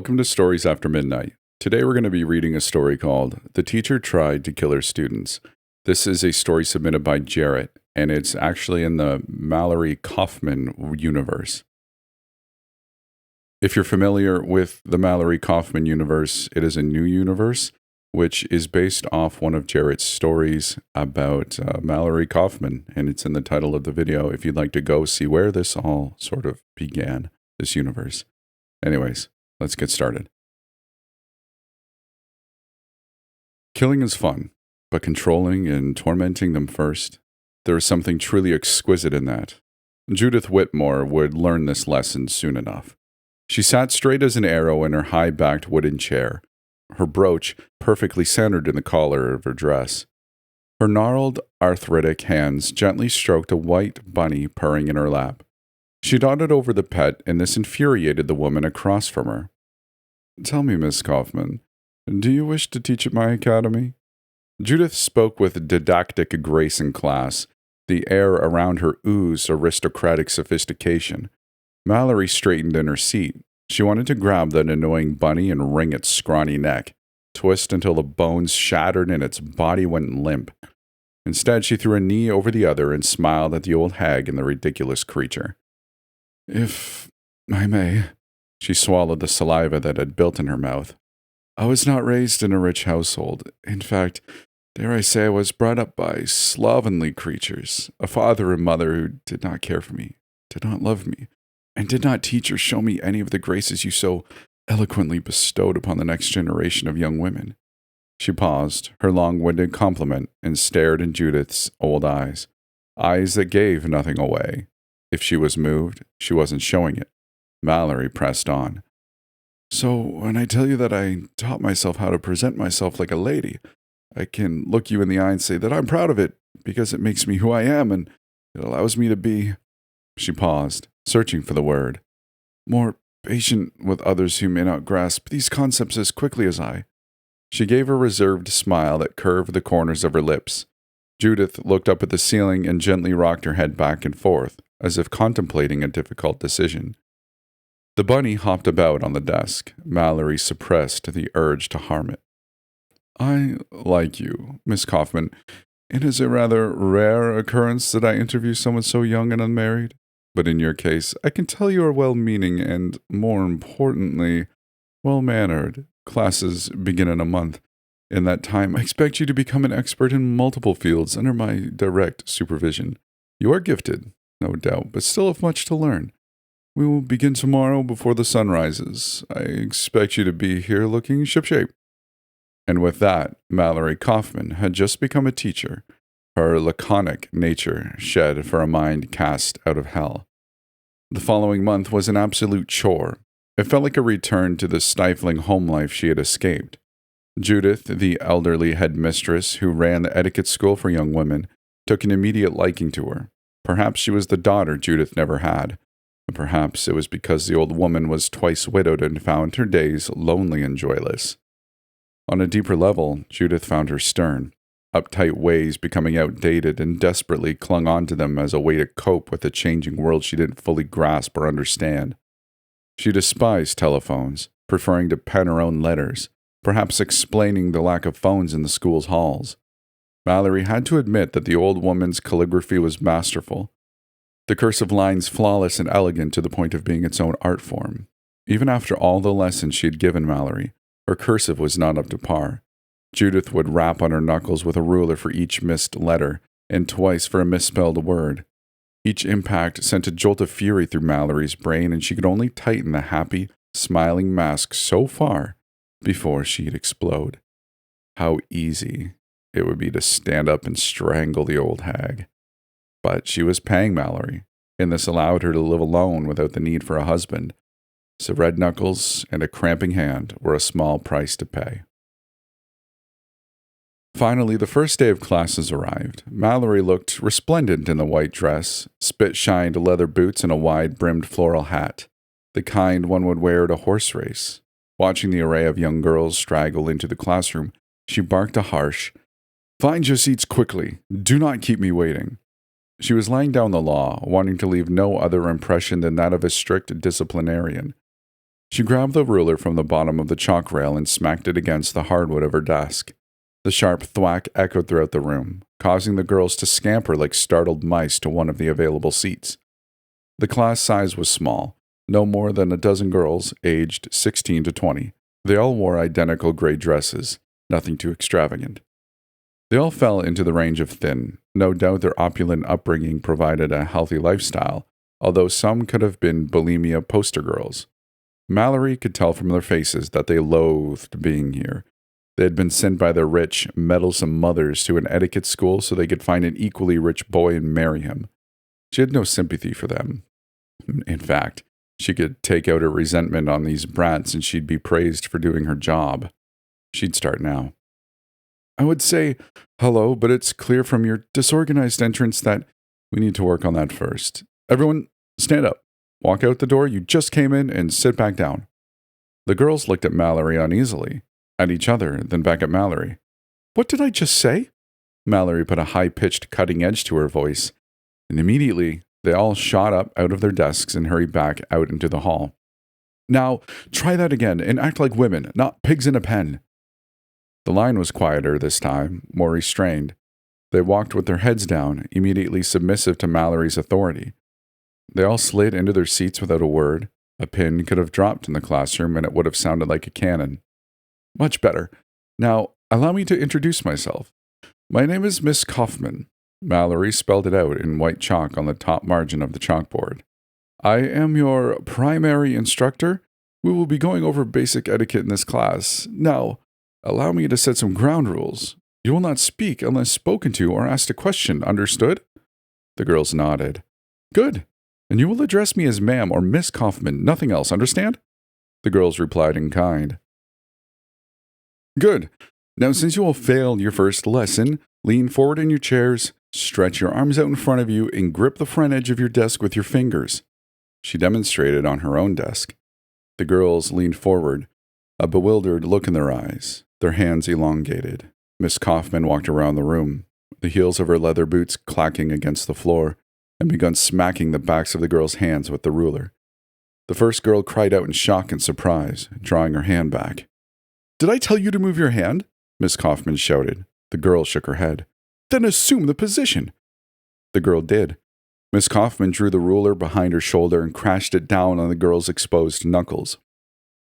Welcome to Stories After Midnight. Today we're going to be reading a story called The Teacher Tried to Kill Her Students. This is a story submitted by Jarrett, and it's actually in the Mallory Kaufmann universe. If you're familiar with the Mallory Kaufmann universe, it is a new universe, which is based off one of Jarrett's stories about Mallory Kaufmann, and it's in the title of the video if you'd like to go see where this all sort of began, this universe. Anyways, let's get started. Killing is fun, but controlling and tormenting them first, there is something truly exquisite in that. Judith Whitmore would learn this lesson soon enough. She sat straight as an arrow in her high-backed wooden chair, her brooch perfectly centered in the collar of her dress. Her gnarled, arthritic hands gently stroked a white bunny purring in her lap. She dotted over the pet, and this infuriated the woman across from her. "Tell me, Miss Kaufmann, do you wish to teach at my academy?" Judith spoke with didactic grace and class. The air around her oozed aristocratic sophistication. Mallory straightened in her seat. She wanted to grab that annoying bunny and wring its scrawny neck, twist until the bones shattered and its body went limp. Instead, she threw a knee over the other and smiled at the old hag and the ridiculous creature. "If I may," she swallowed the saliva that had built in her mouth. "I was not raised in a rich household. In fact, dare I say I was brought up by slovenly creatures, a father and mother who did not care for me, did not love me, and did not teach or show me any of the graces you so eloquently bestowed upon the next generation of young women." She paused, her long-winded compliment, and stared in Judith's old eyes that gave nothing away. If she was moved, she wasn't showing it. Mallory pressed on. "So when I tell you that I taught myself how to present myself like a lady, I can look you in the eye and say that I'm proud of it because it makes me who I am and it allows me to be..." She paused, searching for the word. "More patient with others who may not grasp these concepts as quickly as I." She gave a reserved smile that curved the corners of her lips. Judith looked up at the ceiling and gently rocked her head back and forth, as if contemplating a difficult decision. The bunny hopped about on the desk. Mallory suppressed the urge to harm it. "I like you, Miss Kaufmann. It is a rather rare occurrence that I interview someone so young and unmarried. But in your case, I can tell you are well-meaning and, more importantly, well-mannered. Classes begin in a month. In that time, I expect you to become an expert in multiple fields under my direct supervision. You are gifted, no doubt, but still have much to learn. We will begin tomorrow before the sun rises. I expect you to be here looking shipshape." And with that, Mallory Kaufmann had just become a teacher, her laconic nature shed for a mind cast out of hell. The following month was an absolute chore. It felt like a return to the stifling home life she had escaped. Judith, the elderly headmistress who ran the etiquette school for young women, took an immediate liking to her. Perhaps she was the daughter Judith never had. And perhaps it was because the old woman was twice widowed and found her days lonely and joyless. On a deeper level, Judith found her stern, uptight ways becoming outdated and desperately clung on to them as a way to cope with a changing world she didn't fully grasp or understand. She despised telephones, preferring to pen her own letters, perhaps explaining the lack of phones in the school's halls. Mallory had to admit that the old woman's calligraphy was masterful, the cursive lines flawless and elegant to the point of being its own art form. Even after all the lessons she had given Mallory, her cursive was not up to par. Judith would rap on her knuckles with a ruler for each missed letter, and twice for a misspelled word. Each impact sent a jolt of fury through Mallory's brain, and she could only tighten the happy, smiling mask so far before she'd explode. How easy it would be to stand up and strangle the old hag. But she was paying Mallory, and this allowed her to live alone without the need for a husband. So red knuckles and a cramping hand were a small price to pay. Finally, the first day of classes arrived. Mallory looked resplendent in the white dress, spit-shined leather boots, and a wide-brimmed floral hat, the kind one would wear at a horse race. Watching the array of young girls straggle into the classroom, she barked a harsh, "Find your seats quickly. Do not keep me waiting." She was laying down the law, wanting to leave no other impression than that of a strict disciplinarian. She grabbed the ruler from the bottom of the chalk rail and smacked it against the hardwood of her desk. The sharp thwack echoed throughout the room, causing the girls to scamper like startled mice to one of the available seats. The class size was small, no more than a dozen girls aged 16 to 20. They all wore identical gray dresses, nothing too extravagant. They all fell into the range of thin. No doubt their opulent upbringing provided a healthy lifestyle, although some could have been bulimia poster girls. Mallory could tell from their faces that they loathed being here. They had been sent by their rich, meddlesome mothers to an etiquette school so they could find an equally rich boy and marry him. She had no sympathy for them. In fact, she could take out her resentment on these brats and she'd be praised for doing her job. She'd start now. I would say hello, but it's clear from your disorganized entrance that we need to work on that first. Everyone, stand up. Walk out the door you just came in and sit back down. The girls looked at Mallory uneasily, at each other, then back at Mallory. What did I just say? Mallory put a high-pitched cutting edge to her voice, and immediately they all shot up out of their desks and hurried back out into the hall. Now, try that again and act like women, not pigs in a pen. The line was quieter this time, more restrained. They walked with their heads down, immediately submissive to Mallory's authority. They all slid into their seats without a word. A pin could have dropped in the classroom and it would have sounded like a cannon. Much better. Now, allow me to introduce myself. My name is Miss Kaufmann. Mallory spelled it out in white chalk on the top margin of the chalkboard. I am your primary instructor. We will be going over basic etiquette in this class. Now, allow me to set some ground rules. You will not speak unless spoken to or asked a question, understood? The girls nodded. Good. And you will address me as ma'am or Miss Kaufmann, nothing else, understand? The girls replied in kind. Good. Now, since you all failed your first lesson, lean forward in your chairs, stretch your arms out in front of you, and grip the front edge of your desk with your fingers. She demonstrated on her own desk. The girls leaned forward, a bewildered look in their eyes, their hands elongated. Miss Kaufmann walked around the room, the heels of her leather boots clacking against the floor, and begun smacking the backs of the girls' hands with the ruler. The first girl cried out in shock and surprise, drawing her hand back. Did I tell you to move your hand? Miss Kaufmann shouted. The girl shook her head. Then assume the position. The girl did. Miss Kaufmann drew the ruler behind her shoulder and crashed it down on the girl's exposed knuckles.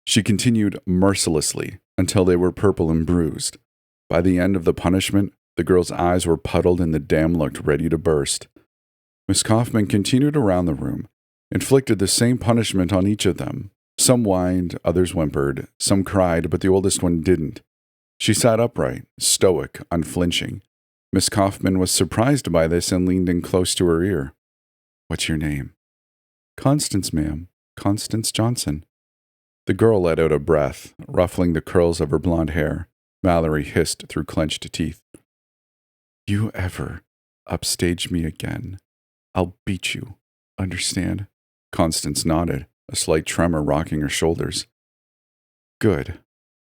She continued mercilessly until they were purple and bruised. By the end of the punishment, the girls' eyes were puddled and the dam looked ready to burst. Miss Kaufmann continued around the room, inflicted the same punishment on each of them. Some whined, others whimpered, some cried, but the oldest one didn't. She sat upright, stoic, unflinching. Miss Kaufmann was surprised by this and leaned in close to her ear. What's your name? Constance, ma'am. Constance Johnson. The girl let out a breath, ruffling the curls of her blonde hair. Mallory hissed through clenched teeth. You ever upstage me again, I'll beat you. Understand? Constance nodded, a slight tremor rocking her shoulders. Good.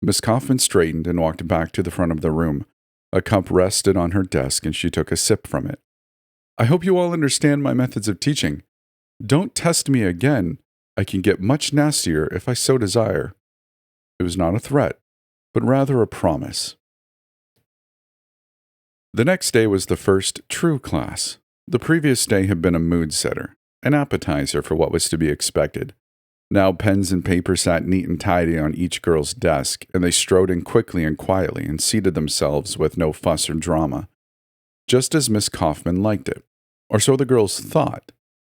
Miss Kaufmann straightened and walked back to the front of the room. A cup rested on her desk and she took a sip from it. I hope you all understand my methods of teaching. Don't test me again. I can get much nastier if I so desire. It was not a threat, but rather a promise. The next day was the first true class. The previous day had been a mood setter, an appetizer for what was to be expected. Now pens and paper sat neat and tidy on each girl's desk, and they strode in quickly and quietly and seated themselves with no fuss or drama, just as Miss Kaufmann liked it, or so the girls thought.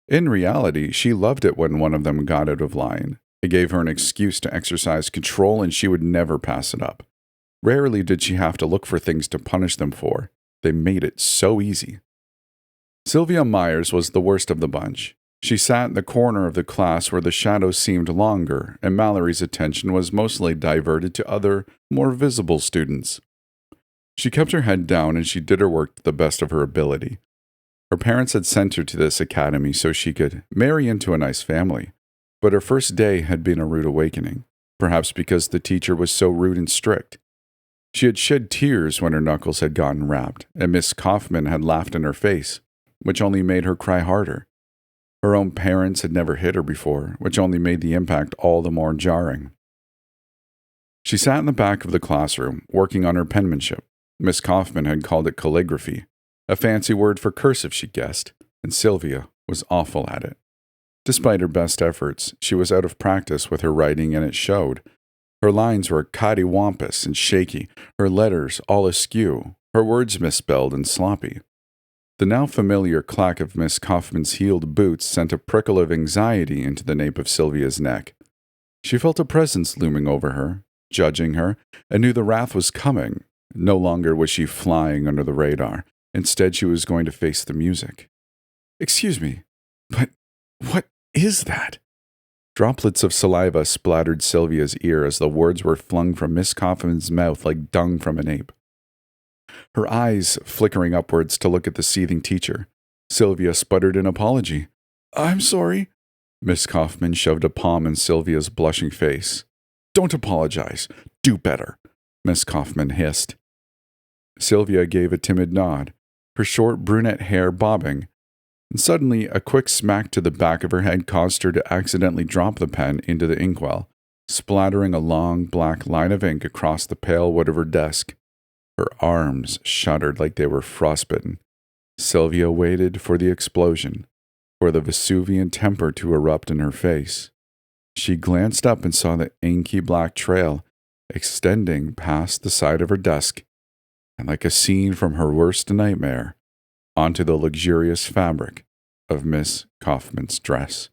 In reality, she loved it when one of them got out of line. It gave her an excuse to exercise control, and she would never pass it up. Rarely did she have to look for things to punish them for. They made it so easy. Sylvia Myers was the worst of the bunch. She sat in the corner of the class where the shadows seemed longer, and Mallory's attention was mostly diverted to other, more visible students. She kept her head down and she did her work to the best of her ability. Her parents had sent her to this academy so she could marry into a nice family, but her first day had been a rude awakening, perhaps because the teacher was so rude and strict. She had shed tears when her knuckles had gotten rapped, and Miss Kaufmann had laughed in her face, which only made her cry harder. Her own parents had never hit her before, which only made the impact all the more jarring. She sat in the back of the classroom, working on her penmanship. Miss Kaufmann had called it calligraphy, a fancy word for cursive, she guessed, and Sylvia was awful at it. Despite her best efforts, she was out of practice with her writing, and it showed. Her lines were cattywampus and shaky, her letters all askew, her words misspelled and sloppy. The now familiar clack of Miss Kaufmann's heeled boots sent a prickle of anxiety into the nape of Sylvia's neck. She felt a presence looming over her, judging her, and knew the wrath was coming. No longer was she flying under the radar. Instead, she was going to face the music. "Excuse me, but what is that?" Droplets of saliva splattered Sylvia's ear as the words were flung from Miss Kaufmann's mouth like dung from an ape. Her eyes flickering upwards to look at the seething teacher, Sylvia sputtered an apology. "I'm sorry." Miss Kaufmann shoved a palm in Sylvia's blushing face. "Don't apologize. Do better," Miss Kaufmann hissed. Sylvia gave a timid nod, her short brunette hair bobbing, and suddenly a quick smack to the back of her head caused her to accidentally drop the pen into the inkwell, splattering a long black line of ink across the pale wood of her desk. Her arms shuddered like they were frostbitten. Sylvia waited for the explosion, for the Vesuvian temper to erupt in her face. She glanced up and saw the inky black trail extending past the side of her desk, and like a scene from her worst nightmare, onto the luxurious fabric of Miss Kaufmann's dress.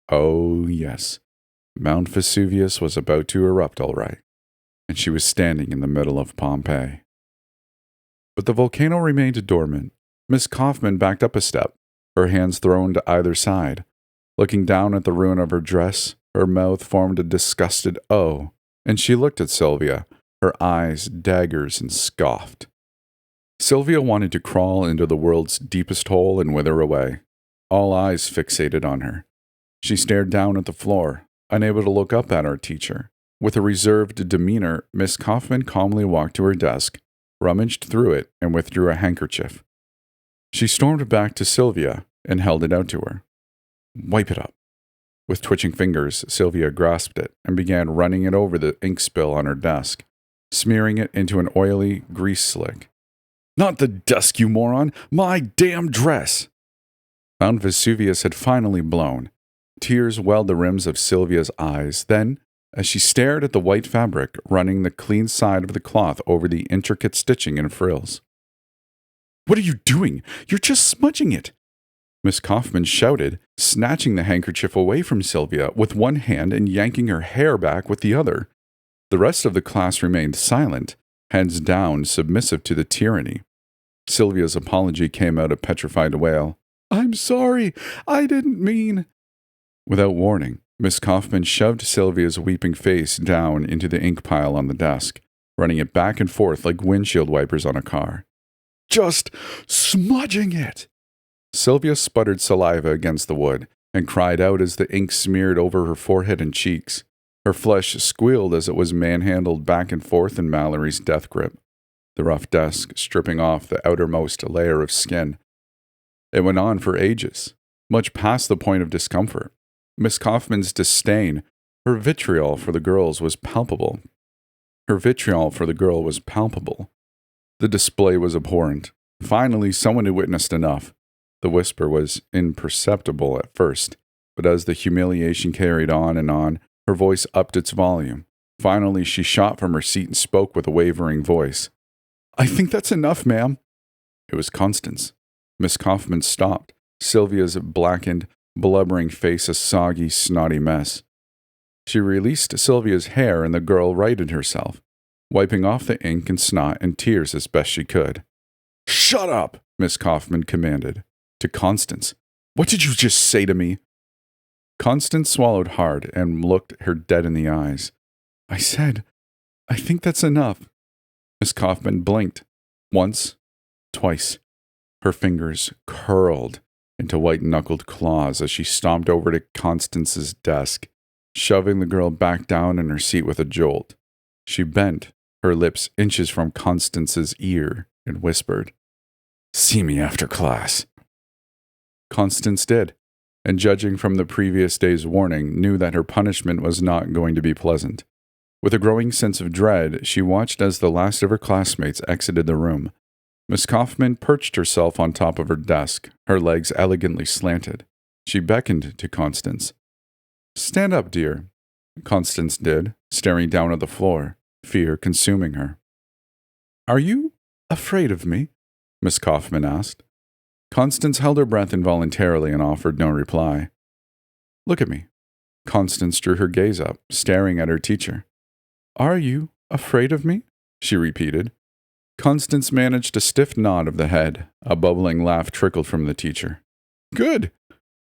Oh, yes, Mount Vesuvius was about to erupt all right, and she was standing in the middle of Pompeii. But the volcano remained dormant. Miss Kaufmann backed up a step, her hands thrown to either side. Looking down at the ruin of her dress, her mouth formed a disgusted O, and she looked at Sylvia, her eyes daggers, and scoffed. Sylvia wanted to crawl into the world's deepest hole and wither away, all eyes fixated on her. She stared down at the floor, unable to look up at our teacher. With a reserved demeanor, Miss Kaufmann calmly walked to her desk, rummaged through it, and withdrew a handkerchief. She stormed back to Sylvia and held it out to her. "Wipe it up." With twitching fingers, Sylvia grasped it and began running it over the ink spill on her desk, smearing it into an oily grease slick. "Not the desk, you moron! My damn dress!" Mount Vesuvius had finally blown. Tears welled the rims of Sylvia's eyes. Then, as she stared at the white fabric, running the clean side of the cloth over the intricate stitching and frills. "What are you doing? You're just smudging it!" Miss Kaufmann shouted, snatching the handkerchief away from Sylvia with one hand and yanking her hair back with the other. The rest of the class remained silent, heads down, submissive to the tyranny. Sylvia's apology came out a petrified wail. "I'm sorry. I didn't mean—" Without warning, Miss Kaufmann shoved Sylvia's weeping face down into the ink pile on the desk, running it back and forth like windshield wipers on a car. "Just smudging it!" Sylvia sputtered saliva against the wood and cried out as the ink smeared over her forehead and cheeks. Her flesh squealed as it was manhandled back and forth in Mallory's death grip, the rough desk stripping off the outermost layer of skin. It went on for ages, much past the point of discomfort. Miss Kaufmann's disdain, her vitriol for the girls was palpable. The display was abhorrent. Finally, someone had witnessed enough. The whisper was imperceptible at first, but as the humiliation carried on, her voice upped its volume. Finally, she shot from her seat and spoke with a wavering voice. "I think that's enough, ma'am." It was Constance. Miss Kaufmann stopped, Sylvia's blackened, blubbering face a soggy, snotty mess. She released Sylvia's hair and the girl righted herself, wiping off the ink and snot and tears as best she could. "Shut up!" Miss Kaufmann commanded. To Constance. "What did you just say to me?" Constance swallowed hard and looked her dead in the eyes. I think that's enough." Miss Kaufmann blinked. Once, twice. Her fingers curled into white-knuckled claws as she stomped over to Constance's desk, shoving the girl back down in her seat with a jolt. She bent, her lips inches from Constance's ear, and whispered, "See me after class." Constance did, and judging from the previous day's warning, knew that her punishment was not going to be pleasant. With a growing sense of dread, she watched as the last of her classmates exited the room. Miss Kaufmann perched herself on top of her desk, her legs elegantly slanted. She beckoned to Constance. "Stand up, dear." Constance did, staring down at the floor, fear consuming her. "Are you afraid of me?" Miss Kaufmann asked. Constance held her breath involuntarily and offered no reply. "Look at me." Constance drew her gaze up, staring at her teacher. "Are you afraid of me?" she repeated. Constance managed a stiff nod of the head. A bubbling laugh trickled from the teacher. "Good!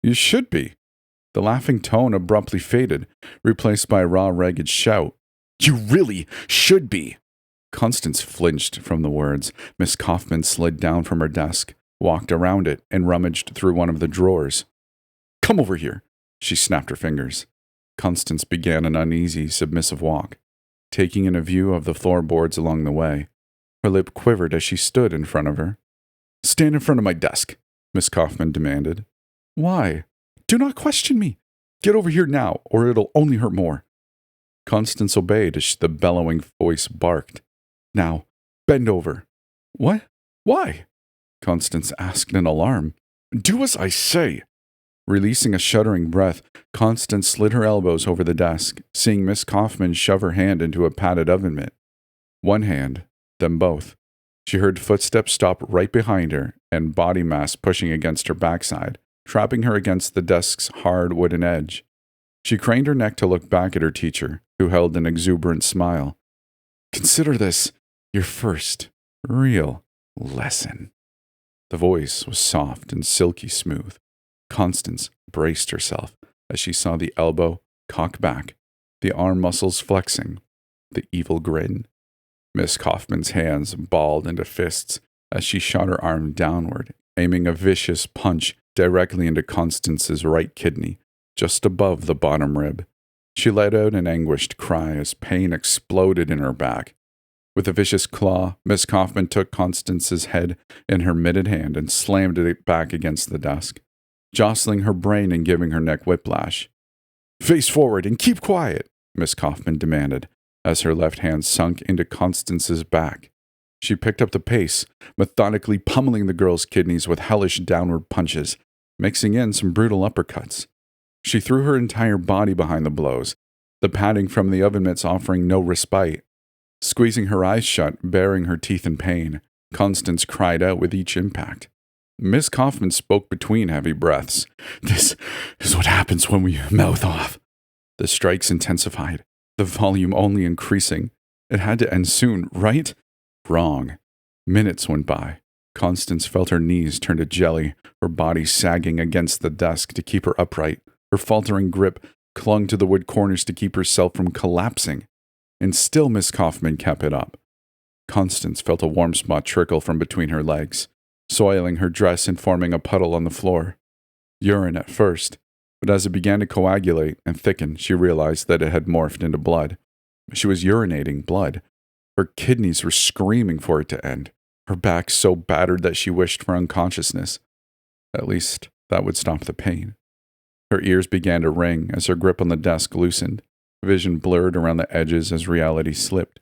You should be." The laughing tone abruptly faded, replaced by a raw, ragged shout. "You really should be!" Constance flinched from the words. Miss Kaufmann slid down from her desk, walked around it, and rummaged through one of the drawers. "Come over here!" She snapped her fingers. Constance began an uneasy, submissive walk, taking in a view of the floorboards along the way. Her lip quivered as she stood in front of her. "Stand in front of my desk," Miss Kaufmann demanded. "Why?" "Do not question me. Get over here now, or it'll only hurt more." Constance obeyed as the bellowing voice barked. "Now, bend over." "What? Why?" Constance asked in alarm. "Do as I say." Releasing a shuddering breath, Constance slid her elbows over the desk, seeing Miss Kaufmann shove her hand into a padded oven mitt. One hand, then both. She heard footsteps stop right behind her and body mass pushing against her backside, trapping her against the desk's hard wooden edge. She craned her neck to look back at her teacher, who held an exuberant smile. "Consider this your first real lesson." The voice was soft and silky smooth. Constance braced herself as she saw the elbow cock back, the arm muscles flexing, the evil grin. Miss Kaufmann's hands balled into fists as she shot her arm downward, aiming a vicious punch directly into Constance's right kidney, just above the bottom rib. She let out an anguished cry as pain exploded in her back. With a vicious claw, Miss Kaufmann took Constance's head in her mitted hand and slammed it back against the desk, jostling her brain and giving her neck whiplash. "Face forward and keep quiet," Miss Kaufmann demanded, as her left hand sunk into Constance's back. She picked up the pace, methodically pummeling the girl's kidneys with hellish downward punches, mixing in some brutal uppercuts. She threw her entire body behind the blows, the padding from the oven mitts offering no respite. Squeezing her eyes shut, baring her teeth in pain, Constance cried out with each impact. Miss Kaufmann spoke between heavy breaths. "This is what happens when we mouth off." The strikes intensified, the volume only increasing. It had to end soon, right? Wrong. Minutes went by. Constance felt her knees turn to jelly, her body sagging against the desk to keep her upright. Her faltering grip clung to the wood corners to keep herself from collapsing. And still Miss Kaufmann kept it up. Constance felt a warm spot trickle from between her legs, soiling her dress and forming a puddle on the floor. Urine at first, but as it began to coagulate and thicken, she realized that it had morphed into blood. She was urinating blood. Her kidneys were screaming for it to end, her back so battered that she wished for unconsciousness. At least that would stop the pain. Her ears began to ring as her grip on the desk loosened. Vision blurred around the edges as reality slipped.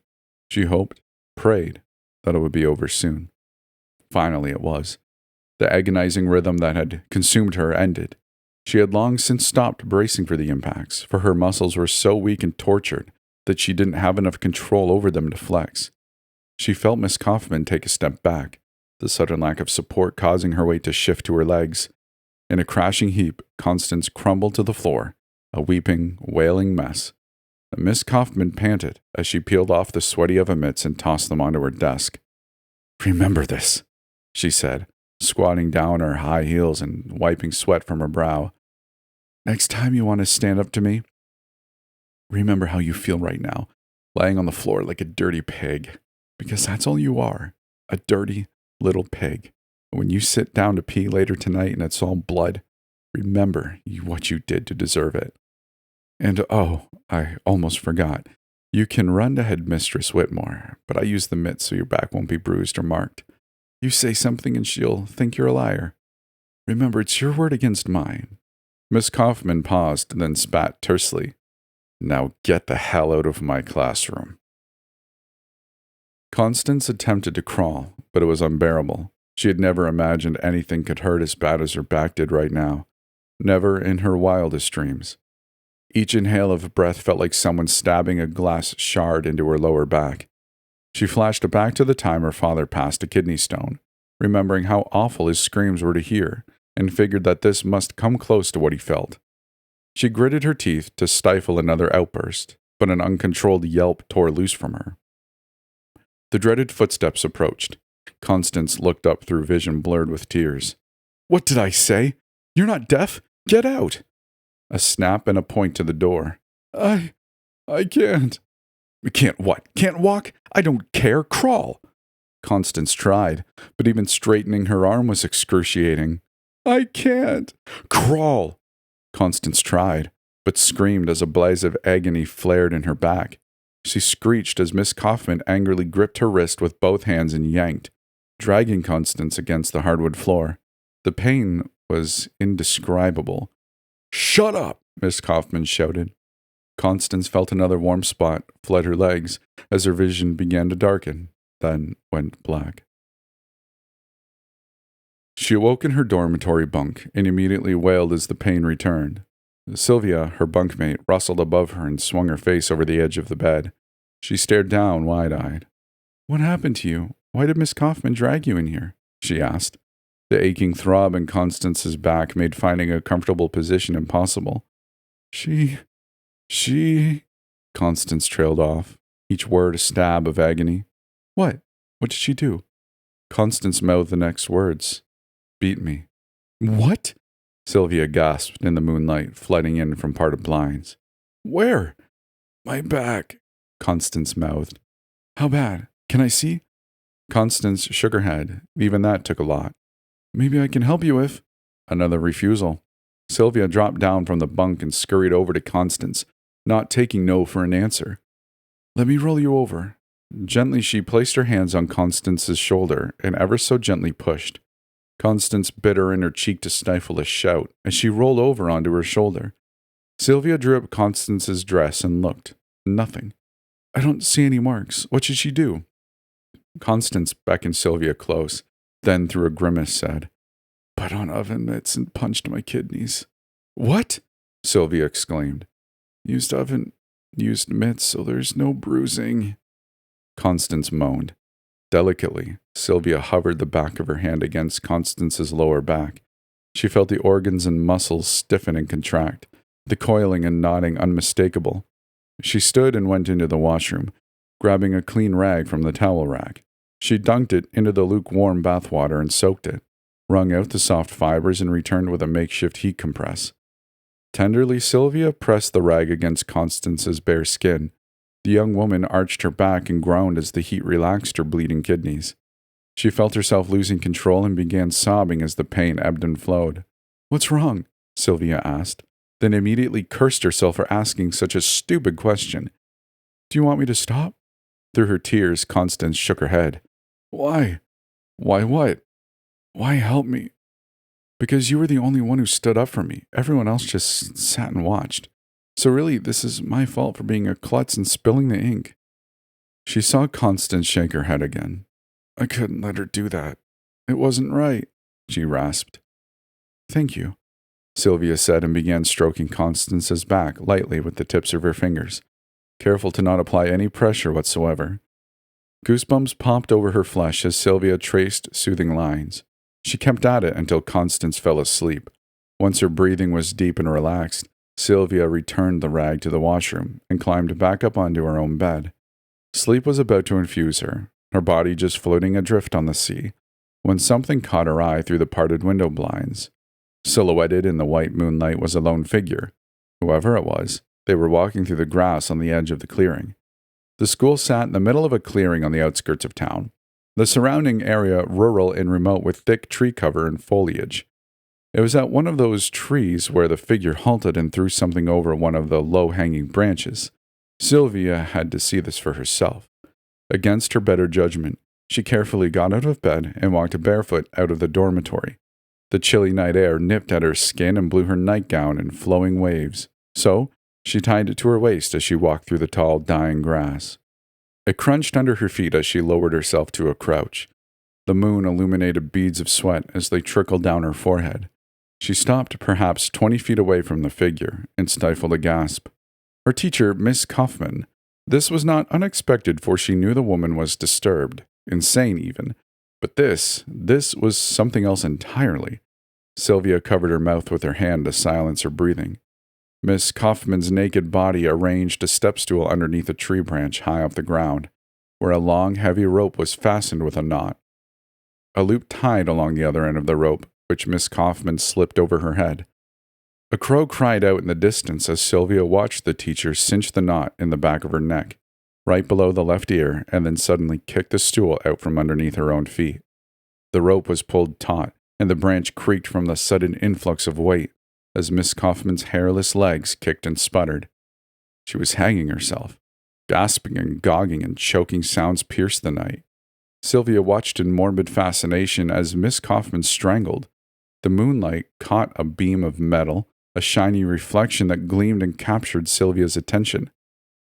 She hoped, prayed, that it would be over soon. Finally it was. The agonizing rhythm that had consumed her ended. She had long since stopped bracing for the impacts, for her muscles were so weak and tortured that she didn't have enough control over them to flex. She felt Miss Kaufmann take a step back, the sudden lack of support causing her weight to shift to her legs. In a crashing heap, Constance crumbled to the floor, a weeping, wailing mess. Miss Kaufmann panted as she peeled off the sweaty oven mitts and tossed them onto her desk. "Remember this," she said, squatting down on her high heels and wiping sweat from her brow. "Next time you want to stand up to me, remember how you feel right now, lying on the floor like a dirty pig, because that's all you are, a dirty little pig. And when you sit down to pee later tonight and it's all blood, remember what you did to deserve it. And oh, I almost forgot. You can run to Headmistress Whitmore, but I use the mitts so your back won't be bruised or marked. You say something and she'll think you're a liar. Remember, it's your word against mine. Miss Kaufmann paused, then spat tersely. Now get the hell out of my classroom. Constance attempted to crawl, but it was unbearable. She had never imagined anything could hurt as bad as her back did right now. Never in her wildest dreams. Each inhale of breath felt like someone stabbing a glass shard into her lower back. She flashed back to the time her father passed a kidney stone, remembering how awful his screams were to hear, and figured that this must come close to what he felt. She gritted her teeth to stifle another outburst, but an uncontrolled yelp tore loose from her. The dreaded footsteps approached. Constance looked up through vision blurred with tears. What did I say? You're not deaf? Get out! A snap and a point to the door. I can't. Can't what? Can't walk? I don't care. Crawl. Constance tried, but even straightening her arm was excruciating. I can't. Crawl. Constance tried, but screamed as a blaze of agony flared in her back. She screeched as Miss Kaufmann angrily gripped her wrist with both hands and yanked, dragging Constance against the hardwood floor. The pain was indescribable. Shut up, Miss Kaufmann shouted. Constance felt another warm spot flood her legs as her vision began to darken, then went black. She awoke in her dormitory bunk and immediately wailed as the pain returned. Sylvia, her bunkmate, rustled above her and swung her face over the edge of the bed. She stared down, wide-eyed. What happened to you? Why did Miss Kaufmann drag you in here? She asked. The aching throb in Constance's back made finding a comfortable position impossible. She... Constance trailed off, each word a stab of agony. What? What did she do? Constance mouthed the next words. Beat me. What? Sylvia gasped in the moonlight, flooding in from parted blinds. Where? My back, Constance mouthed. How bad? Can I see? Constance shook her head. Even that took a lot. Maybe I can help you if... Another refusal. Sylvia dropped down from the bunk and scurried over to Constance, not taking no for an answer. Let me roll you over. Gently she placed her hands on Constance's shoulder and ever so gently pushed. Constance bit her inner cheek to stifle a shout as she rolled over onto her shoulder. Sylvia drew up Constance's dress and looked. Nothing. I don't see any marks. What should she do? Constance beckoned Sylvia close, then through a grimace said, Put on oven mitts and punched my kidneys. What? Sylvia exclaimed. Used mitts so there's no bruising. Constance moaned. Delicately, Sylvia hovered the back of her hand against Constance's lower back. She felt the organs and muscles stiffen and contract, the coiling and knotting unmistakable. She stood and went into the washroom, grabbing a clean rag from the towel rack. She dunked it into the lukewarm bathwater and soaked it, wrung out the soft fibers and returned with a makeshift heat compress. Tenderly, Sylvia pressed the rag against Constance's bare skin. The young woman arched her back and groaned as the heat relaxed her bleeding kidneys. She felt herself losing control and began sobbing as the pain ebbed and flowed. What's wrong? Sylvia asked, then immediately cursed herself for asking such a stupid question. Do you want me to stop? Through her tears, Constance shook her head. Why? Why what? Why help me? Because you were the only one who stood up for me. Everyone else just sat and watched. So really, this is my fault for being a klutz and spilling the ink. She saw Constance shake her head again. I couldn't let her do that. It wasn't right, she rasped. Thank you, Sylvia said and began stroking Constance's back lightly with the tips of her fingers, careful to not apply any pressure whatsoever. Goosebumps popped over her flesh as Sylvia traced soothing lines. She kept at it until Constance fell asleep. Once her breathing was deep and relaxed, Sylvia returned the rag to the washroom and climbed back up onto her own bed. Sleep was about to infuse her, her body just floating adrift on the sea, when something caught her eye through the parted window blinds. Silhouetted in the white moonlight was a lone figure. Whoever it was, they were walking through the grass on the edge of the clearing. The school sat in the middle of a clearing on the outskirts of town, the surrounding area rural and remote with thick tree cover and foliage. It was at one of those trees where the figure halted and threw something over one of the low-hanging branches. Sylvia had to see this for herself. Against her better judgment, she carefully got out of bed and walked barefoot out of the dormitory. The chilly night air nipped at her skin and blew her nightgown in flowing waves, so she tied it to her waist as she walked through the tall, dying grass. It crunched under her feet as she lowered herself to a crouch. The moon illuminated beads of sweat as they trickled down her forehead. She stopped perhaps 20 feet away from the figure and stifled a gasp. Her teacher, Miss Kaufmann. This was not unexpected, for she knew the woman was disturbed, insane even. But this was something else entirely. Sylvia covered her mouth with her hand to silence her breathing. Miss Kaufmann's naked body arranged a step stool underneath a tree branch high off the ground, where a long, heavy rope was fastened with a knot. A loop tied along the other end of the rope, which Miss Kaufmann slipped over her head. A crow cried out in the distance as Sylvia watched the teacher cinch the knot in the back of her neck, right below the left ear, and then suddenly kick the stool out from underneath her own feet. The rope was pulled taut, and the branch creaked from the sudden influx of weight as Miss Kaufmann's hairless legs kicked and sputtered. She was hanging herself. Gasping and gogging and choking sounds pierced the night. Sylvia watched in morbid fascination as Miss Kaufmann strangled. The moonlight caught a beam of metal, a shiny reflection that gleamed and captured Sylvia's attention.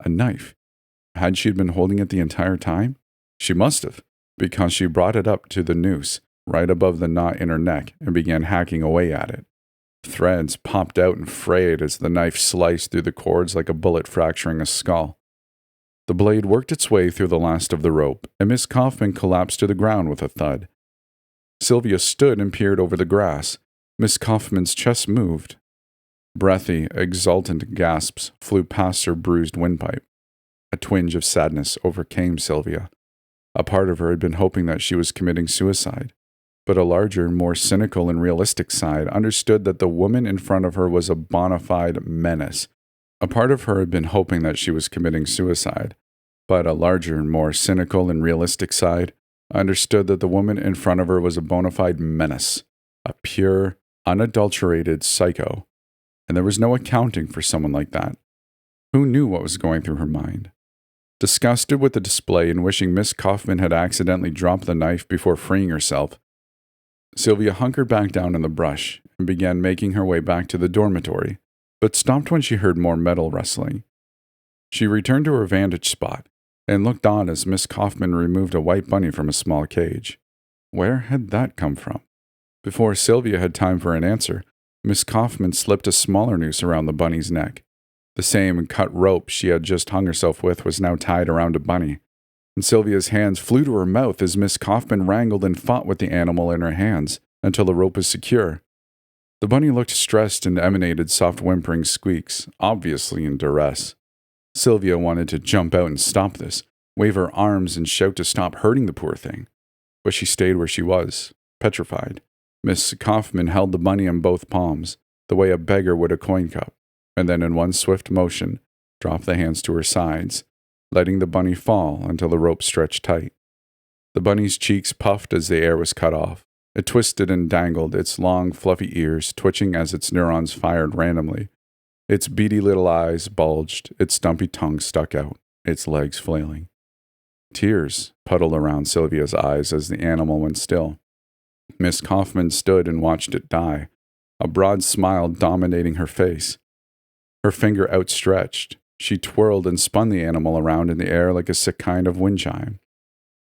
A knife. Had she been holding it the entire time? She must have, because she brought it up to the noose, right above the knot in her neck, and began hacking away at it. Threads popped out and frayed as the knife sliced through the cords like a bullet fracturing a skull. The blade worked its way through the last of the rope, and Miss Kaufmann collapsed to the ground with a thud. Sylvia stood and peered over the grass. Miss Kaufmann's chest moved. Breathy, exultant gasps flew past her bruised windpipe. A twinge of sadness overcame Sylvia. A part of her had been hoping that she was committing suicide, but a larger, more cynical and realistic side understood that the woman in front of her was a bona fide menace. A part of her had been hoping that she was committing suicide, but a larger, more cynical and realistic side understood that the woman in front of her was a bona fide menace, a pure, unadulterated psycho, and there was no accounting for someone like that. Who knew what was going through her mind? Disgusted with the display and wishing Miss Kaufmann had accidentally dropped the knife before freeing herself, Sylvia hunkered back down in the brush and began making her way back to the dormitory, but stopped when she heard more metal rustling. She returned to her vantage spot and looked on as Miss Kaufmann removed a white bunny from a small cage. Where had that come from? Before Sylvia had time for an answer, Miss Kaufmann slipped a smaller noose around the bunny's neck. The same cut rope she had just hung herself with was now tied around a bunny, and Sylvia's hands flew to her mouth as Miss Kaufmann wrangled and fought with the animal in her hands until the rope was secure. The bunny looked stressed and emanated soft whimpering squeaks, obviously in duress. Sylvia wanted to jump out and stop this, wave her arms and shout to stop hurting the poor thing, but she stayed where she was, petrified. Miss Kaufmann held the bunny in both palms, the way a beggar would a coin cup, and then in one swift motion, dropped the hands to her sides, letting the bunny fall until the rope stretched tight. The bunny's cheeks puffed as the air was cut off. It twisted and dangled, its long, fluffy ears twitching as its neurons fired randomly. Its beady little eyes bulged, its stumpy tongue stuck out, its legs flailing. Tears puddled around Sylvia's eyes as the animal went still. Miss Kaufmann stood and watched it die, a broad smile dominating her face. Her finger outstretched, she twirled and spun the animal around in the air like a sick kind of wind chime.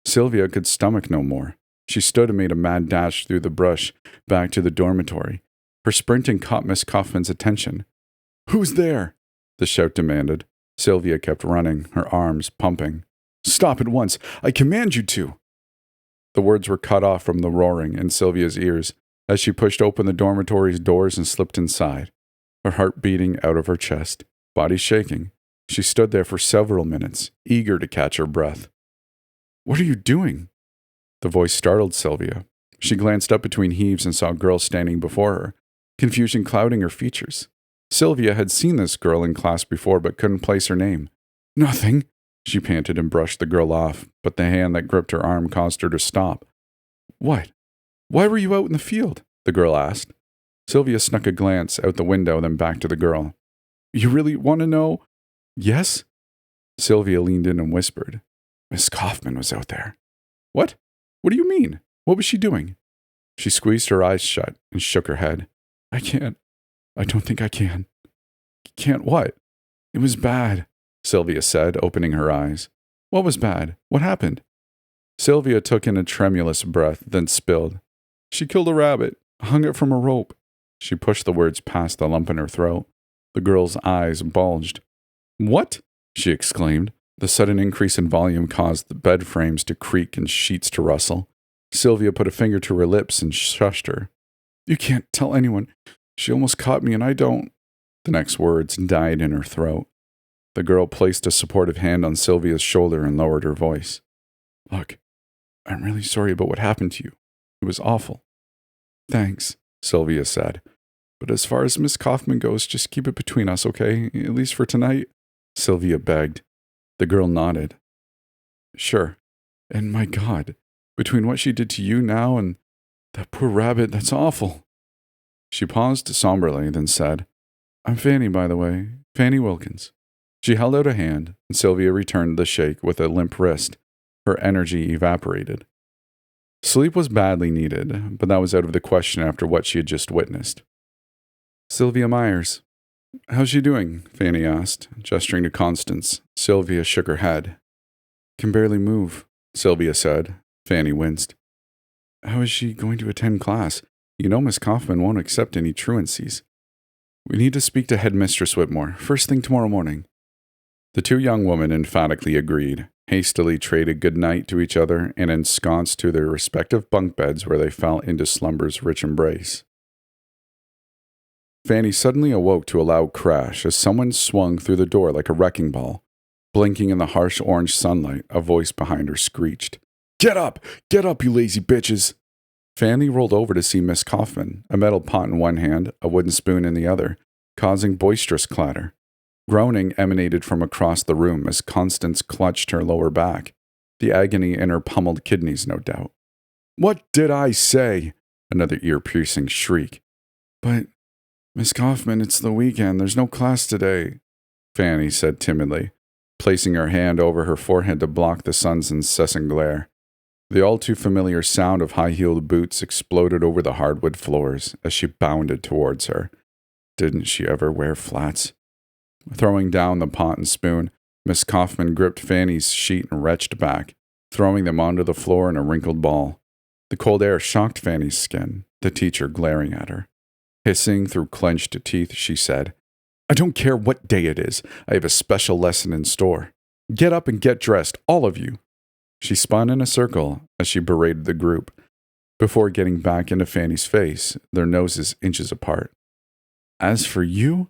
Sylvia could stomach no more. She stood and made a mad dash through the brush back to the dormitory. Her sprinting caught Miss Kaufmann's attention. "Who's there?" the shout demanded. Sylvia kept running, her arms pumping. "Stop at once! I command you to!" The words were cut off from the roaring in Sylvia's ears as she pushed open the dormitory's doors and slipped inside, her heart beating out of her chest, body shaking. She stood there for several minutes, eager to catch her breath. "What are you doing?" The voice startled Sylvia. She glanced up between heaves and saw a girl standing before her, confusion clouding her features. Sylvia had seen this girl in class before but couldn't place her name. "Nothing," she panted and brushed the girl off, but the hand that gripped her arm caused her to stop. "What? Why were you out in the field?" the girl asked. Sylvia snuck a glance out the window, then back to the girl. "You really want to know?" "Yes?" Sylvia leaned in and whispered. "Miss Kaufmann was out there." "What? What do you mean? What was she doing?" She squeezed her eyes shut and shook her head. I can't. I don't think I can. Can't what? It was bad, Sylvia said, opening her eyes. What was bad? What happened? Sylvia took in a tremulous breath, then spilled. She killed a rabbit, hung it from a rope. She pushed the words past the lump in her throat. The girl's eyes bulged. What? She exclaimed. The sudden increase in volume caused the bed frames to creak and sheets to rustle. Sylvia put a finger to her lips and shushed her. You can't tell anyone. She almost caught me and I don't. The next words died in her throat. The girl placed a supportive hand on Sylvia's shoulder and lowered her voice. Look, I'm really sorry about what happened to you. It was awful. Thanks, Sylvia said. But as far as Miss Kaufmann goes, just keep it between us, okay? At least for tonight, Sylvia begged. The girl nodded. Sure. And my God, between what she did to you now and that poor rabbit, that's awful. She paused somberly, then said, I'm Fanny, by the way, Fanny Wilkins. She held out a hand, and Sylvia returned the shake with a limp wrist. Her energy evaporated. Sleep was badly needed, but that was out of the question after what she had just witnessed. Sylvia Myers. How's she doing? Fanny asked, gesturing to Constance. Sylvia shook her head. Can barely move, Sylvia said. Fanny winced. How is she going to attend class? You know Miss Kaufmann won't accept any truancies. We need to speak to headmistress Whitmore, first thing tomorrow morning. The two young women emphatically agreed, hastily traded good night to each other, and ensconced to their respective bunk beds where they fell into slumber's rich embrace. Fanny suddenly awoke to a loud crash as someone swung through the door like a wrecking ball. Blinking in the harsh orange sunlight, a voice behind her screeched, Get up! Get up, you lazy bitches! Fanny rolled over to see Miss Kaufmann, a metal pot in one hand, a wooden spoon in the other, causing boisterous clatter. Groaning emanated from across the room as Constance clutched her lower back, the agony in her pummeled kidneys, no doubt. What did I say? Another ear-piercing shriek. But, Miss Kaufmann, it's the weekend. There's no class today, Fanny said timidly, placing her hand over her forehead to block the sun's incessant glare. The all-too-familiar sound of high-heeled boots exploded over the hardwood floors as she bounded towards her. Didn't she ever wear flats? Throwing down the pot and spoon, Miss Kaufmann gripped Fanny's sheet and retched back, throwing them onto the floor in a wrinkled ball. The cold air shocked Fanny's skin, the teacher glaring at her. Hissing through clenched teeth, she said, I don't care what day it is. I have a special lesson in store. Get up and get dressed, all of you. She spun in a circle as she berated the group, before getting back into Fanny's face, their noses inches apart. As for you,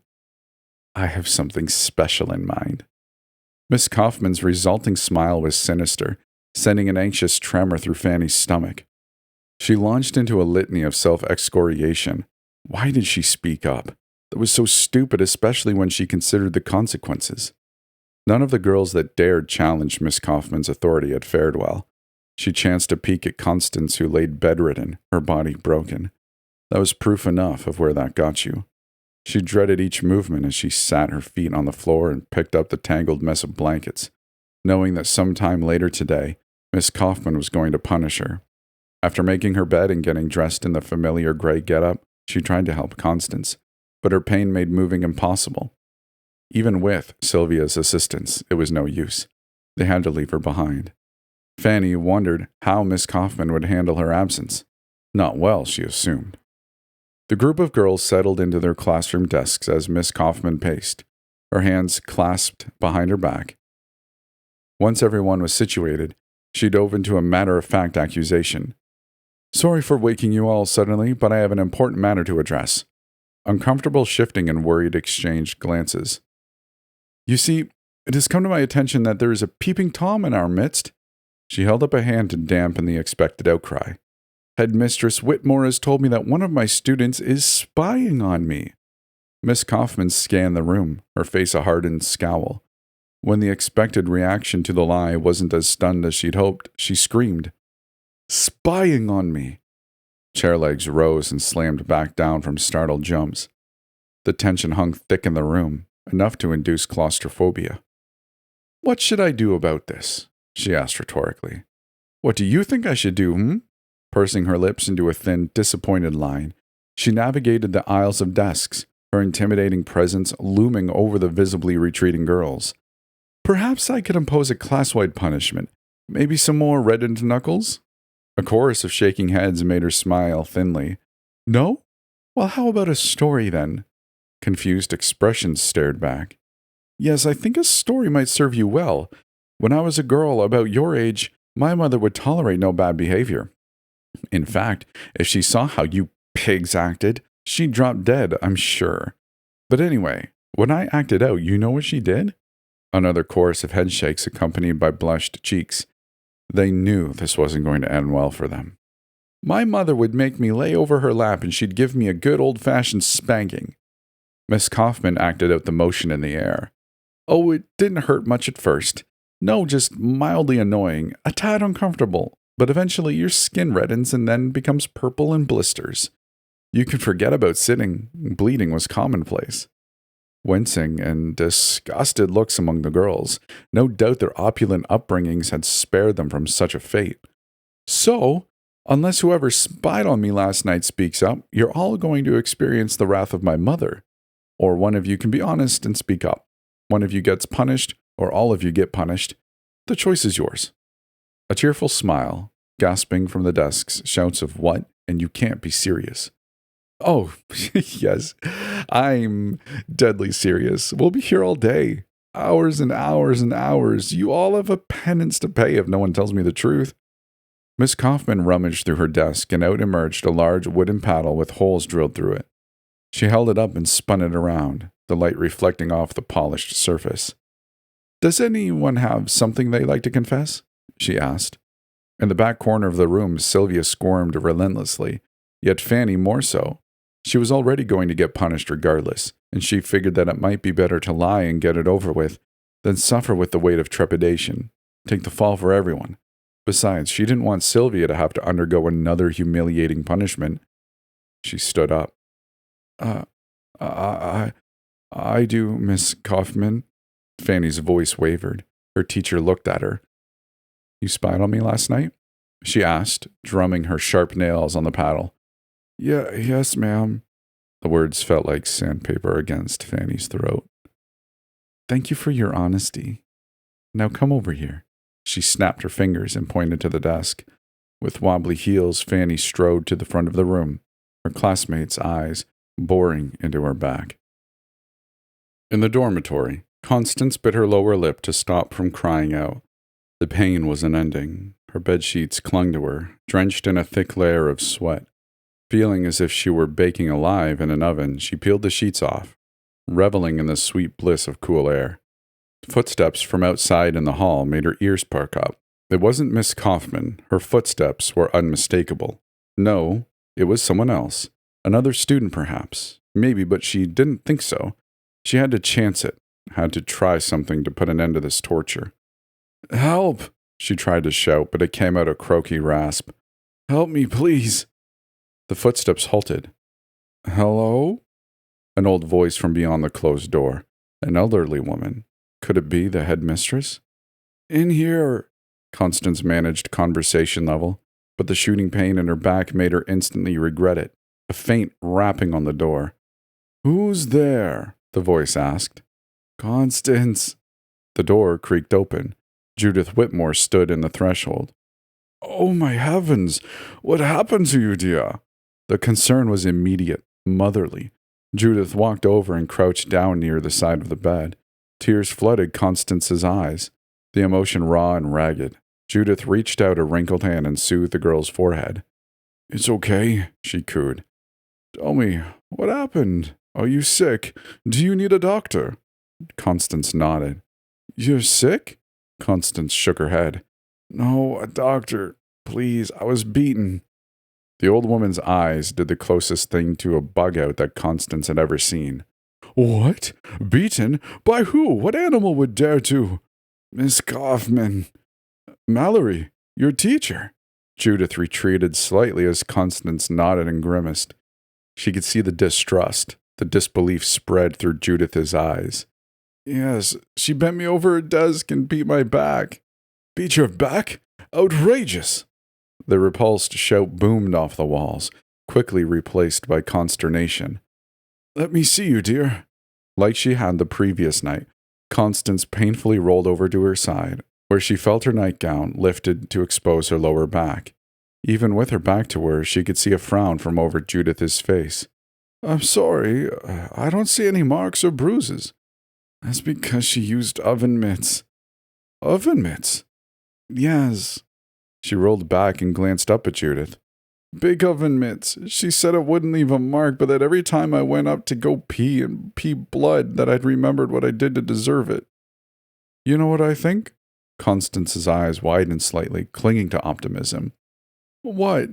I have something special in mind. Miss Kaufmann's resulting smile was sinister, sending an anxious tremor through Fanny's stomach. She launched into a litany of self-excoriation. Why did she speak up? That was so stupid, especially when she considered the consequences. None of the girls that dared challenge Miss Kaufmann's authority had fared well. She chanced to peek at Constance, who laid bedridden, her body broken. That was proof enough of where that got you. She dreaded each movement as she sat her feet on the floor and picked up the tangled mess of blankets, knowing that sometime later today, Miss Kaufmann was going to punish her. After making her bed and getting dressed in the familiar gray getup, she tried to help Constance, but her pain made moving impossible. Even with Sylvia's assistance, it was no use. They had to leave her behind. Fanny wondered how Miss Kaufmann would handle her absence. Not well, she assumed. The group of girls settled into their classroom desks as Miss Kaufmann paced, her hands clasped behind her back. Once everyone was situated, she dove into a matter-of-fact accusation. Sorry for waking you all suddenly, but I have an important matter to address. Uncomfortable shifting and worried exchanged glances. You see, it has come to my attention that there is a peeping Tom in our midst. She held up a hand to dampen the expected outcry. Headmistress Whitmore has told me that one of my students is spying on me. Miss Kaufmann scanned the room, her face a hardened scowl. When the expected reaction to the lie wasn't as stunned as she'd hoped, she screamed, Spying on me! Chair legs rose and slammed back down from startled jumps. The tension hung thick in the room, enough to induce claustrophobia. What should I do about this? She asked rhetorically. What do you think I should do, Pursing her lips into a thin, disappointed line, she navigated the aisles of desks, her intimidating presence looming over the visibly retreating girls. Perhaps I could impose a class-wide punishment. Maybe some more reddened knuckles? A chorus of shaking heads made her smile thinly. No? Well, how about a story then? Confused expressions stared back. Yes, I think a story might serve you well. When I was a girl about your age, my mother would tolerate no bad behavior. In fact, if she saw how you pigs acted, she'd drop dead, I'm sure. But anyway, when I acted out, you know what she did? Another chorus of headshakes accompanied by blushed cheeks. They knew this wasn't going to end well for them. My mother would make me lay over her lap and she'd give me a good old-fashioned spanking. Miss Kaufmann acted out the motion in the air. Oh, it didn't hurt much at first. No, just mildly annoying, a tad uncomfortable, but eventually your skin reddens and then becomes purple and blisters. You can forget about sitting. Bleeding was commonplace. Wincing and disgusted looks among the girls. No doubt their opulent upbringings had spared them from such a fate. So, unless whoever spied on me last night speaks up, you're all going to experience the wrath of my mother. Or one of you can be honest and speak up. One of you gets punished, or all of you get punished. The choice is yours. A cheerful smile, gasping from the desks, shouts of what, and you can't be serious. Oh, yes, I'm deadly serious. We'll be here all day. Hours and hours and hours. You all have a penance to pay if no one tells me the truth. Miss Kaufmann rummaged through her desk, and out emerged a large wooden paddle with holes drilled through it. She held it up and spun it around, the light reflecting off the polished surface. Does anyone have something they'd like to confess? She asked. In the back corner of the room, Sylvia squirmed relentlessly, yet Fanny more so. She was already going to get punished regardless, and she figured that it might be better to lie and get it over with than suffer with the weight of trepidation, take the fall for everyone. Besides, she didn't want Sylvia to have to undergo another humiliating punishment. She stood up. I do, Miss Kaufmann. Fanny's voice wavered. Her teacher looked at her. You spied on me last night? She asked, drumming her sharp nails on the paddle. Yes, ma'am. The words felt like sandpaper against Fanny's throat. Thank you for your honesty. Now come over here. She snapped her fingers and pointed to the desk. With wobbly heels, Fanny strode to the front of the room, her classmates' eyes boring into her back. In the dormitory, Constance bit her lower lip to stop from crying out. The pain was unending. Her bedsheets clung to her, drenched in a thick layer of sweat. Feeling as if she were baking alive in an oven, she peeled the sheets off, reveling in the sweet bliss of cool air. Footsteps from outside in the hall made her ears perk up. It wasn't Miss Kaufmann. Her footsteps were unmistakable. No, it was someone else. Another student, perhaps. Maybe, but she didn't think so. She had to chance it, had to try something to put an end to this torture. Help! She tried to shout, but it came out a croaky rasp. Help me, please! The footsteps halted. Hello? An old voice from beyond the closed door. An elderly woman. Could it be the headmistress? In here, Constance managed conversation level, but the shooting pain in her back made her instantly regret it. A faint rapping on the door. Who's there? The voice asked. Constance. The door creaked open. Judith Whitmore stood in the threshold. Oh, my heavens! What happened to you, dear? The concern was immediate, motherly. Judith walked over and crouched down near the side of the bed. Tears flooded Constance's eyes, the emotion raw and ragged. Judith reached out a wrinkled hand and soothed the girl's forehead. It's okay, she cooed. Tell me, what happened? Are you sick? Do you need a doctor? Constance nodded. You're sick? Constance shook her head. No, a doctor. Please, I was beaten. The old woman's eyes did the closest thing to a bug-out that Constance had ever seen. What? Beaten? By who? What animal would dare to? Miss Kaufmann. Mallory, your teacher. Judith retreated slightly as Constance nodded and grimaced. She could see the distrust, the disbelief spread through Judith's eyes. Yes, she bent me over her desk and beat my back. Beat your back? Outrageous! The repulsed shout boomed off the walls, quickly replaced by consternation. "Let me see you, dear." Like she had the previous night, Constance painfully rolled over to her side, where she felt her nightgown lifted to expose her lower back. Even with her back to her, she could see a frown from over Judith's face. "I'm sorry, I don't see any marks or bruises." "That's because she used oven mitts." "Oven mitts?" "Yes." She rolled back and glanced up at Judith. "Big oven mitts. She said it wouldn't leave a mark, but that every time I went up to go pee and pee blood, that I'd remembered what I did to deserve it." "You know what I think?" Constance's eyes widened slightly, clinging to optimism. "What?"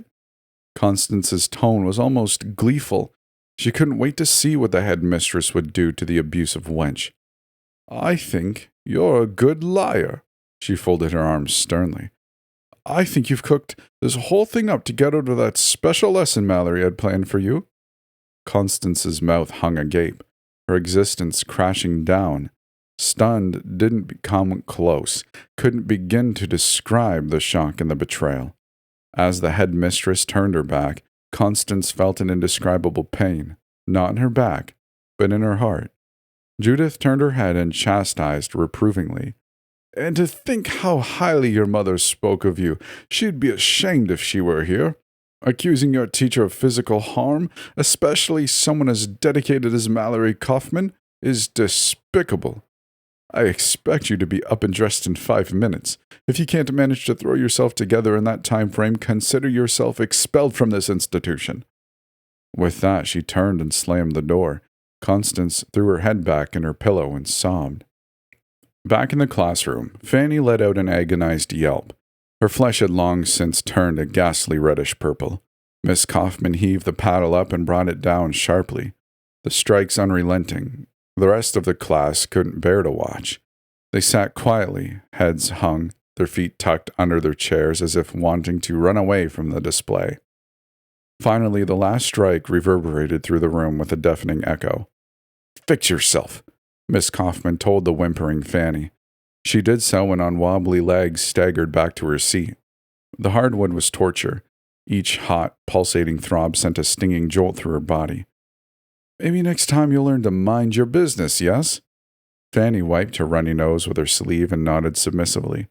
Constance's tone was almost gleeful. She couldn't wait to see what the headmistress would do to the abusive wench. "I think you're a good liar." She folded her arms sternly. "I think you've cooked this whole thing up to get out of that special lesson Mallory had planned for you." Constance's mouth hung agape, her existence crashing down. Stunned, didn't come close, couldn't begin to describe the shock and the betrayal. As the headmistress turned her back, Constance felt an indescribable pain, not in her back, but in her heart. Judith turned her head and chastised reprovingly. "And to think how highly your mother spoke of you. She'd be ashamed if she were here. Accusing your teacher of physical harm, especially someone as dedicated as Mallory Kaufmann, is despicable. I expect you to be up and dressed in 5 minutes. If you can't manage to throw yourself together in that time frame, consider yourself expelled from this institution." With that, she turned and slammed the door. Constance threw her head back in her pillow and sobbed. Back in the classroom, Fanny let out an agonized yelp. Her flesh had long since turned a ghastly reddish purple. Miss Kaufmann heaved the paddle up and brought it down sharply, the strikes unrelenting. The rest of the class couldn't bear to watch. They sat quietly, heads hung, their feet tucked under their chairs as if wanting to run away from the display. Finally, the last strike reverberated through the room with a deafening echo. "Fix yourself," Miss Kaufmann told the whimpering Fanny. She did so and on wobbly legs staggered back to her seat. The hardwood was torture. Each hot, pulsating throb sent a stinging jolt through her body. "Maybe next time you'll learn to mind your business, yes?" Fanny wiped her runny nose with her sleeve and nodded submissively.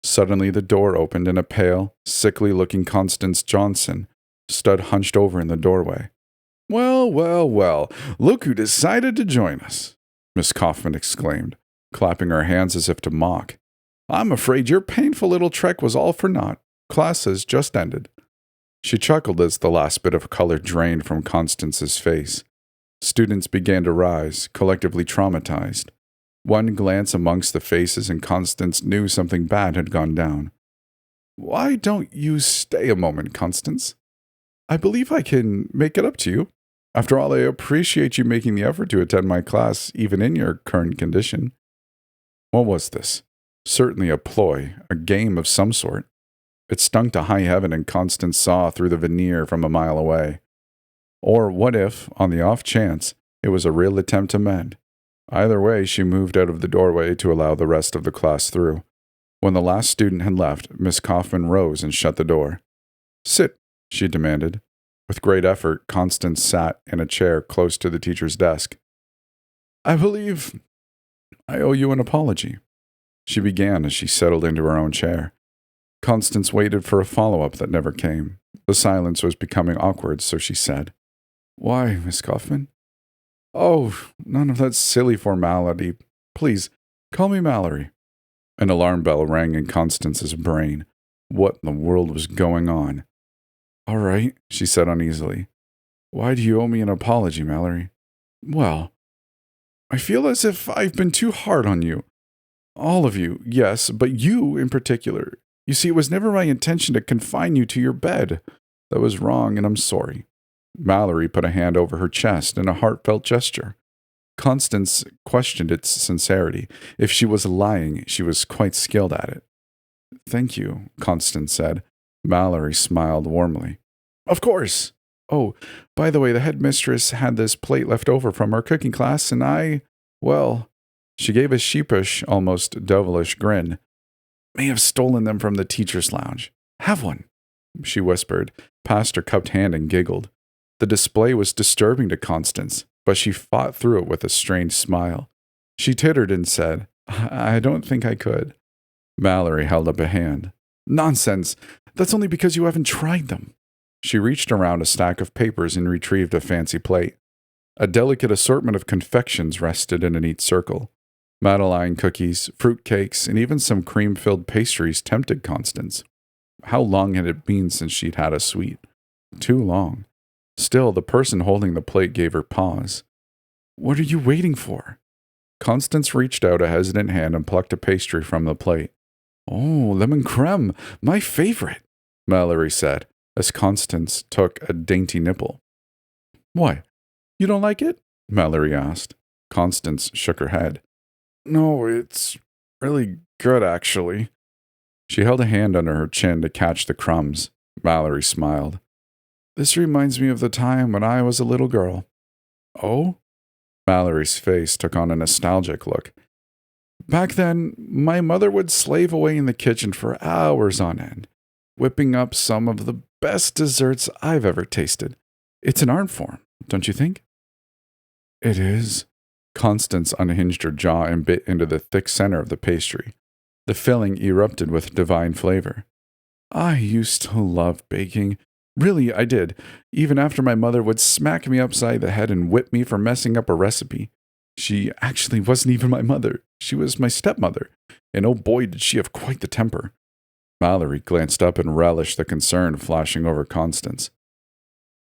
Suddenly the door opened and a pale, sickly-looking Constance Johnson stood hunched over in the doorway. "Well, well, well, look who decided to join us," Miss Kaufmann exclaimed, clapping her hands as if to mock. "I'm afraid your painful little trek was all for naught. Class has just ended." She chuckled as the last bit of color drained from Constance's face. Students began to rise, collectively traumatized. One glance amongst the faces and Constance knew something bad had gone down. "Why don't you stay a moment, Constance? I believe I can make it up to you. After all, I appreciate you making the effort to attend my class, even in your current condition." What was this? Certainly a ploy, a game of some sort. It stung to high heaven, and Constance saw through the veneer from a mile away. Or what if, on the off chance, it was a real attempt to mend? Either way, she moved out of the doorway to allow the rest of the class through. When the last student had left, Miss Kaufmann rose and shut the door. "Sit," she demanded. With great effort, Constance sat in a chair close to the teacher's desk. "I believe I owe you an apology," she began as she settled into her own chair. Constance waited for a follow-up that never came. The silence was becoming awkward, so she said, "Why, Miss Kaufmann?" "Oh, none of that silly formality. Please, call me Mallory." An alarm bell rang in Constance's brain. What in the world was going on? "All right," she said uneasily. "Why do you owe me an apology, Mallory?" "Well, I feel as if I've been too hard on you. All of you, yes, but you in particular. You see, it was never my intention to confine you to your bed. That was wrong, and I'm sorry." Mallory put a hand over her chest in a heartfelt gesture. Constance questioned its sincerity. If she was lying, she was quite skilled at it. "Thank you," Constance said. Mallory smiled warmly. "Of course. Oh, by the way, the headmistress had this plate left over from our cooking class, and well," she gave a sheepish, almost devilish grin, "may have stolen them from the teacher's lounge. Have one." she whispered, passed her cupped hand and giggled. The display was disturbing to Constance, but she fought through it with a strange smile. She tittered and said, I don't think I could. Mallory held up a hand. Nonsense! That's only because you haven't tried them. She reached around a stack of papers and retrieved a fancy plate. A delicate assortment of confections rested in a neat circle. Madeleine cookies, fruit cakes, and even some cream-filled pastries tempted Constance. How long had it been since she'd had a sweet? Too long. Still, the person holding the plate gave her pause. What are you waiting for? Constance reached out a hesitant hand and plucked a pastry from the plate. Oh, lemon creme, my favorite, Mallory said, as Constance took a dainty nibble. Why? You don't like it? Mallory asked. Constance shook her head. No, it's really good, actually. She held a hand under her chin to catch the crumbs. Mallory smiled. This reminds me of the time when I was a little girl. Oh? Mallory's face took on a nostalgic look. Back then, my mother would slave away in the kitchen for hours on end, whipping up some of the best desserts I've ever tasted. It's an art form, don't you think? It is. Constance unhinged her jaw and bit into the thick center of the pastry. The filling erupted with divine flavor. I used to love baking. Really, I did, even after my mother would smack me upside the head and whip me for messing up a recipe. She actually wasn't even my mother. She was my stepmother, and oh boy did she have quite the temper. Mallory glanced up and relished the concern flashing over Constance.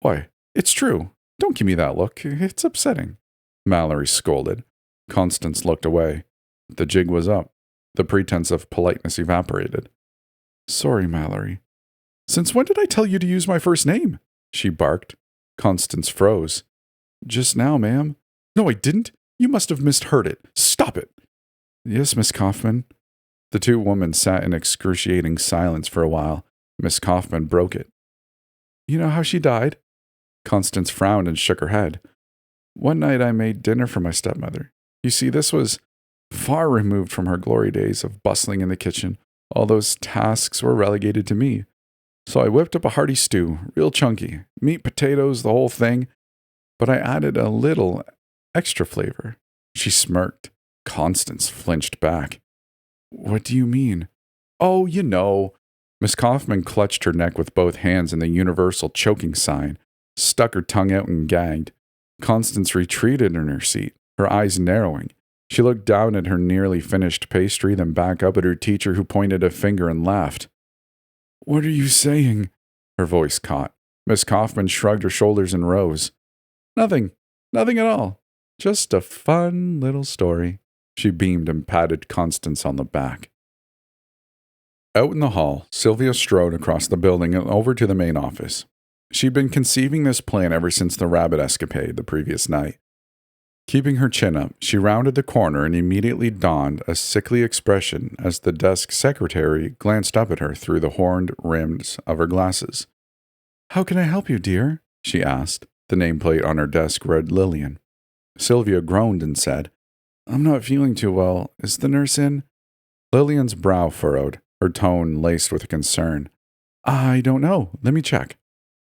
Why, it's true. Don't give me that look. It's upsetting. Mallory scolded. Constance looked away. The jig was up. The pretense of politeness evaporated. Sorry, Mallory. Since when did I tell you to use my first name? She barked. Constance froze. Just now, ma'am. No, I didn't. You must have misheard it. Stop it. Yes, Miss Kaufmann. The two women sat in excruciating silence for a while. Miss Kaufmann broke it. You know how she died? Constance frowned and shook her head. One night I made dinner for my stepmother. You see, this was far removed from her glory days of bustling in the kitchen. All those tasks were relegated to me. So I whipped up a hearty stew, real chunky, meat, potatoes, the whole thing. But I added a little extra flavor. She smirked. Constance flinched back. What do you mean? Oh, you know. Miss Kaufmann clutched her neck with both hands in the universal choking sign, stuck her tongue out and gagged. Constance retreated in her seat, her eyes narrowing. She looked down at her nearly finished pastry, then back up at her teacher who pointed a finger and laughed. What are you saying? Her voice caught. Miss Kaufmann shrugged her shoulders and rose. Nothing. Nothing at all. Just a fun little story. She beamed and patted Constance on the back. Out in the hall, Sylvia strode across the building and over to the main office. She'd been conceiving this plan ever since the rabbit escapade the previous night. Keeping her chin up, she rounded the corner and immediately donned a sickly expression as the desk secretary glanced up at her through the horned rims of her glasses. How can I help you, dear? She asked. The nameplate on her desk read Lillian. Sylvia groaned and said, I'm not feeling too well. Is the nurse in? Lillian's brow furrowed, her tone laced with concern. I don't know. Let me check.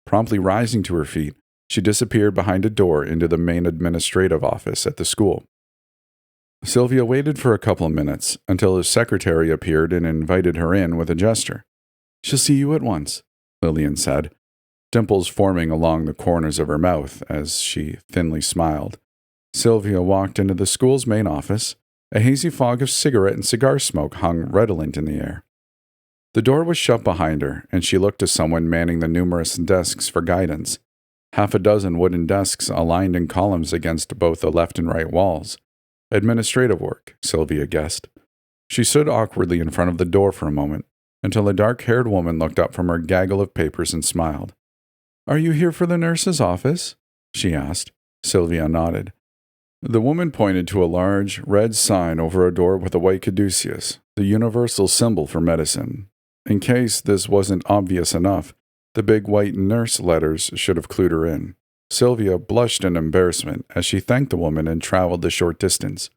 Promptly rising to her feet, she disappeared behind a door into the main administrative office at the school. Sylvia waited for a couple of minutes until his secretary appeared and invited her in with a gesture. She'll see you at once, Lillian said, dimples forming along the corners of her mouth as she thinly smiled. Sylvia walked into the school's main office. A hazy fog of cigarette and cigar smoke hung redolent in the air. The door was shut behind her, and she looked to someone manning the numerous desks for guidance. Half a dozen wooden desks aligned in columns against both the left and right walls. Administrative work, Sylvia guessed. She stood awkwardly in front of the door for a moment, until a dark-haired woman looked up from her gaggle of papers and smiled. Are you here for the nurse's office? She asked. Sylvia nodded. The woman pointed to a large, red sign over a door with a white caduceus, the universal symbol for medicine. In case this wasn't obvious enough, the big white nurse letters should have clued her in. Sylvia blushed in embarrassment as she thanked the woman and traveled the short distance.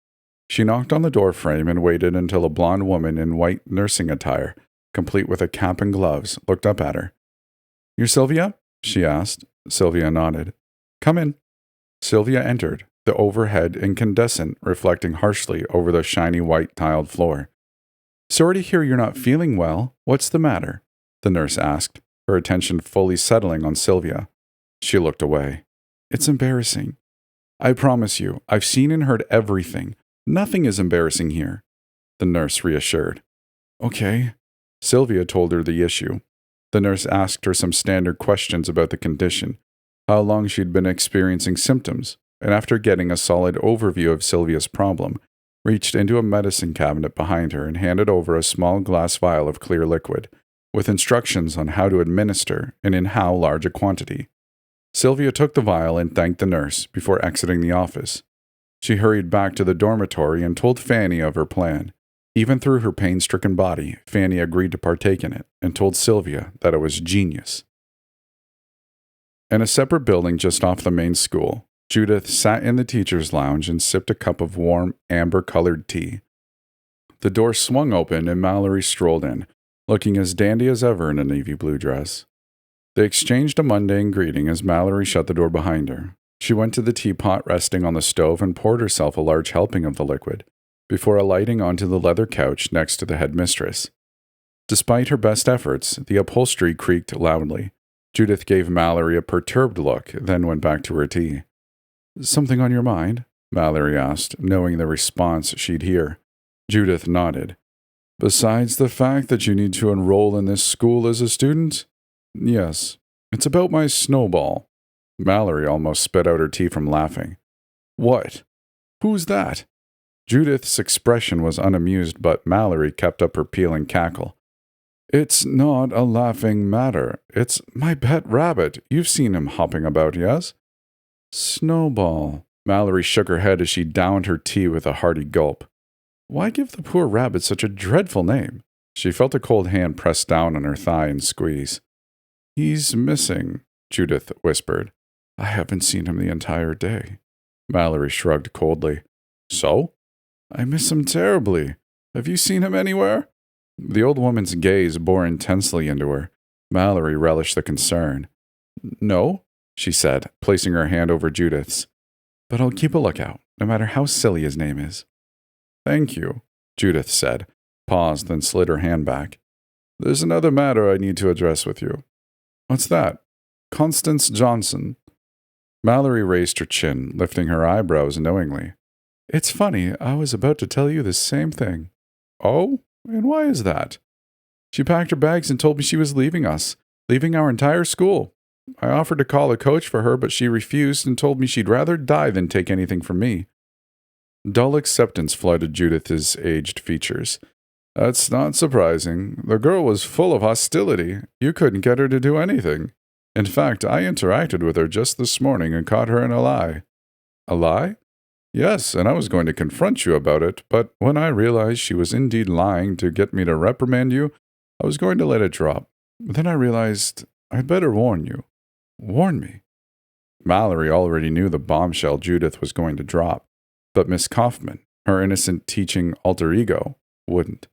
She knocked on the door frame and waited until a blonde woman in white nursing attire, complete with a cap and gloves, looked up at her. "You're Sylvia?" she asked. Sylvia nodded. "Come in." Sylvia entered, the overhead incandescent reflecting harshly over the shiny white tiled floor. "Sorry to hear you're not feeling well. What's the matter?" the nurse asked, her attention fully settling on Sylvia. She looked away. "It's embarrassing. I promise you, I've seen and heard everything. Nothing is embarrassing here," the nurse reassured. "Okay." Sylvia told her the issue. The nurse asked her some standard questions about the condition, how long she'd been experiencing symptoms, and after getting a solid overview of Sylvia's problem, reached into a medicine cabinet behind her and handed over a small glass vial of clear liquid, with instructions on how to administer and in how large a quantity. Sylvia took the vial and thanked the nurse before exiting the office. She hurried back to the dormitory and told Fanny of her plan. Even through her pain-stricken body, Fanny agreed to partake in it and told Sylvia that it was genius. In a separate building just off the main school, Judith sat in the teacher's lounge and sipped a cup of warm, amber-colored tea. The door swung open and Mallory strolled in, looking as dandy as ever in a navy blue dress. They exchanged a mundane greeting as Mallory shut the door behind her. She went to the teapot resting on the stove and poured herself a large helping of the liquid, before alighting onto the leather couch next to the headmistress. Despite her best efforts, the upholstery creaked loudly. Judith gave Mallory a perturbed look, then went back to her tea. "Something on your mind?" Mallory asked, knowing the response she'd hear. Judith nodded. "Besides the fact that you need to enroll in this school as a student?" "Yes. It's about my snowball." Mallory almost spit out her tea from laughing. "What? Who's that?" Judith's expression was unamused, but Mallory kept up her peeling cackle. "It's not a laughing matter. It's my pet rabbit. You've seen him hopping about, yes?" "Snowball." Mallory shook her head as she downed her tea with a hearty gulp. "Why give the poor rabbit such a dreadful name?" She felt a cold hand press down on her thigh and squeeze. "He's missing," Judith whispered. "I haven't seen him the entire day." Mallory shrugged coldly. "So?" "I miss him terribly. Have you seen him anywhere?" The old woman's gaze bore intensely into her. Mallory relished the concern. "No," she said, placing her hand over Judith's. "But I'll keep a lookout, no matter how silly his name is." "Thank you," Judith said, paused, then slid her hand back. "There's another matter I need to address with you." "What's that?" "Constance Johnson." Mallory raised her chin, lifting her eyebrows knowingly. "It's funny, I was about to tell you the same thing." "Oh? And why is that?" "She packed her bags and told me she was leaving us, leaving our entire school. I offered to call a coach for her, but she refused and told me she'd rather die than take anything from me." Dull acceptance flooded Judith's aged features. "That's not surprising. The girl was full of hostility. You couldn't get her to do anything. In fact, I interacted with her just this morning and caught her in a lie." "A lie?" "Yes, and I was going to confront you about it, but when I realized she was indeed lying to get me to reprimand you, I was going to let it drop. Then I realized I'd better warn you." "Warn me?" Mallory already knew the bombshell Judith was going to drop, but Miss Kaufmann, her innocent teaching alter ego, wouldn't.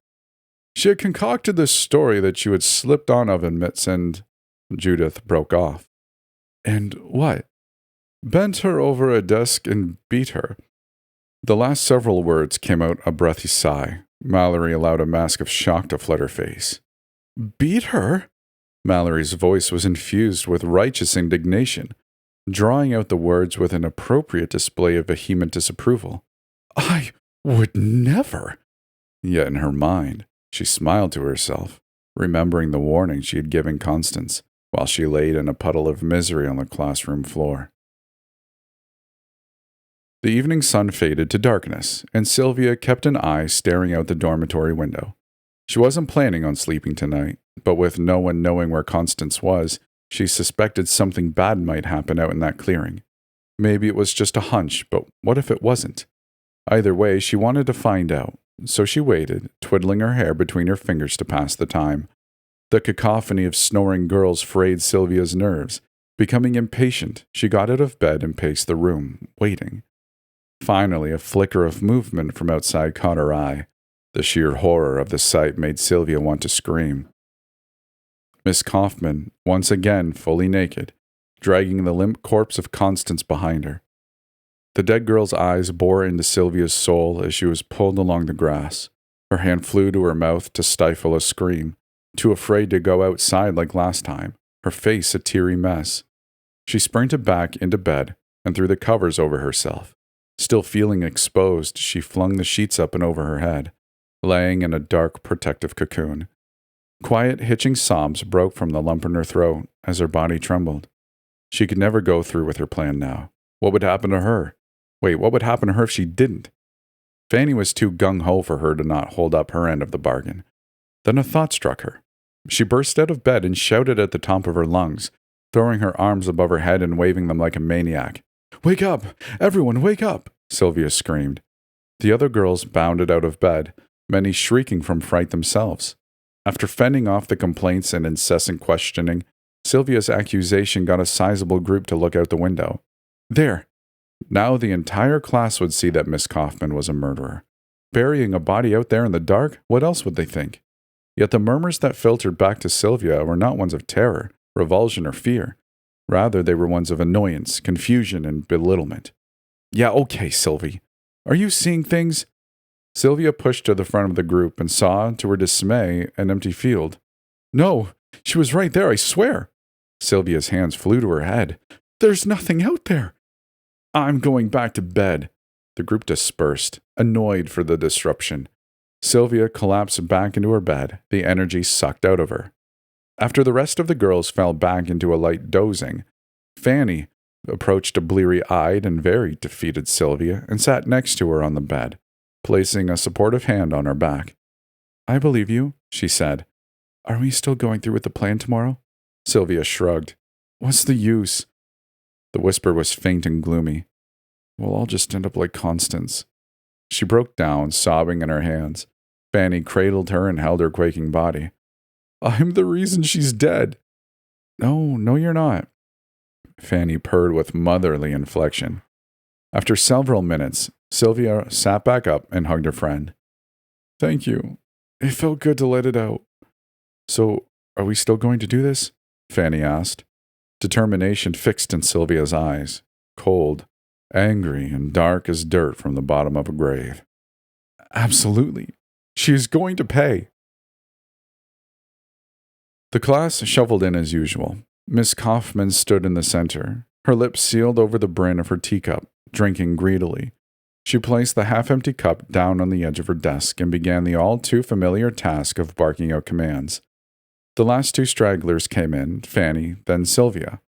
"She had concocted this story that you had slipped on oven mitts and—" Judith broke off. "And what?" "Bent her over a desk and beat her." The last several words came out a breathy sigh. Mallory allowed a mask of shock to flood her face. "Beat her?" Mallory's voice was infused with righteous indignation, drawing out the words with an appropriate display of vehement disapproval. "I would never!" Yet in her mind, she smiled to herself, remembering the warning she had given Constance while she laid in a puddle of misery on the classroom floor. The evening sun faded to darkness, and Sylvia kept an eye staring out the dormitory window. She wasn't planning on sleeping tonight, but with no one knowing where Constance was, she suspected something bad might happen out in that clearing. Maybe it was just a hunch, but what if it wasn't? Either way, she wanted to find out, so she waited, twiddling her hair between her fingers to pass the time. The cacophony of snoring girls frayed Sylvia's nerves. Becoming impatient, she got out of bed and paced the room, waiting. Finally, a flicker of movement from outside caught her eye. The sheer horror of the sight made Sylvia want to scream. Miss Kaufmann, once again fully naked, dragging the limp corpse of Constance behind her. The dead girl's eyes bore into Sylvia's soul as she was pulled along the grass. Her hand flew to her mouth to stifle a scream, too afraid to go outside like last time, her face a teary mess. She sprinted back into bed and threw the covers over herself. Still feeling exposed, she flung the sheets up and over her head, laying in a dark, protective cocoon. Quiet, hitching sobs broke from the lump in her throat as her body trembled. She could never go through with her plan now. What would happen to her? Wait, what would happen to her if she didn't? Fanny was too gung-ho for her to not hold up her end of the bargain. Then a thought struck her. She burst out of bed and shouted at the top of her lungs, throwing her arms above her head and waving them like a maniac. "Wake up! Everyone, wake up!" Sylvia screamed. The other girls bounded out of bed, many shrieking from fright themselves. After fending off the complaints and incessant questioning, Sylvia's accusation got a sizable group to look out the window. There! Now the entire class would see that Miss Kaufmann was a murderer. Burying a body out there in the dark, what else would they think? Yet the murmurs that filtered back to Sylvia were not ones of terror, revulsion, or fear. Rather, they were ones of annoyance, confusion, and belittlement. "Yeah, okay, Sylvie. Are you seeing things?" Sylvia pushed to the front of the group and saw, to her dismay, an empty field. "No, she was right there, I swear." Sylvia's hands flew to her head. "There's nothing out there." "I'm going back to bed." The group dispersed, annoyed for the disruption. Sylvia collapsed back into her bed, the energy sucked out of her. After the rest of the girls fell back into a light dozing, Fanny approached a bleary-eyed and very defeated Sylvia and sat next to her on the bed, placing a supportive hand on her back. "I believe you," she said. "Are we still going through with the plan tomorrow?" Sylvia shrugged. "What's the use?" The whisper was faint and gloomy. "We'll all just end up like Constance." She broke down, sobbing in her hands. Fanny cradled her and held her quaking body. "I'm the reason she's dead." No, you're not." Fanny purred with motherly inflection. After several minutes, Sylvia sat back up and hugged her friend. "Thank you. It felt good to let it out." "So, are we still going to do this?" Fanny asked. Determination fixed in Sylvia's eyes, cold, angry, and dark as dirt from the bottom of a grave. "Absolutely. She is going to pay." The class shuffled in as usual. Miss Kaufmann stood in the center, her lips sealed over the brim of her teacup, drinking greedily. She placed the half-empty cup down on the edge of her desk and began the all-too-familiar task of barking out commands. The last two stragglers came in, Fanny, then Sylvia.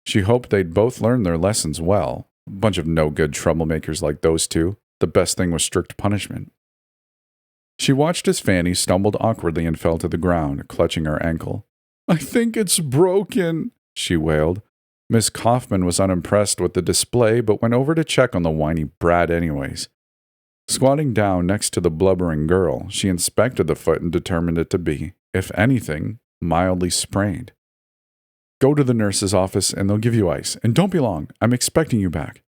She hoped they'd both learn their lessons well. A bunch of no-good troublemakers like those two. The best thing was strict punishment. She watched as Fanny stumbled awkwardly and fell to the ground, clutching her ankle. "I think it's broken," she wailed. Miss Kaufmann was unimpressed with the display, but went over to check on the whiny brat anyways. Squatting down next to the blubbering girl, she inspected the foot and determined it to be, if anything, mildly sprained. "Go to the nurse's office and they'll give you ice. And don't be long. I'm expecting you back."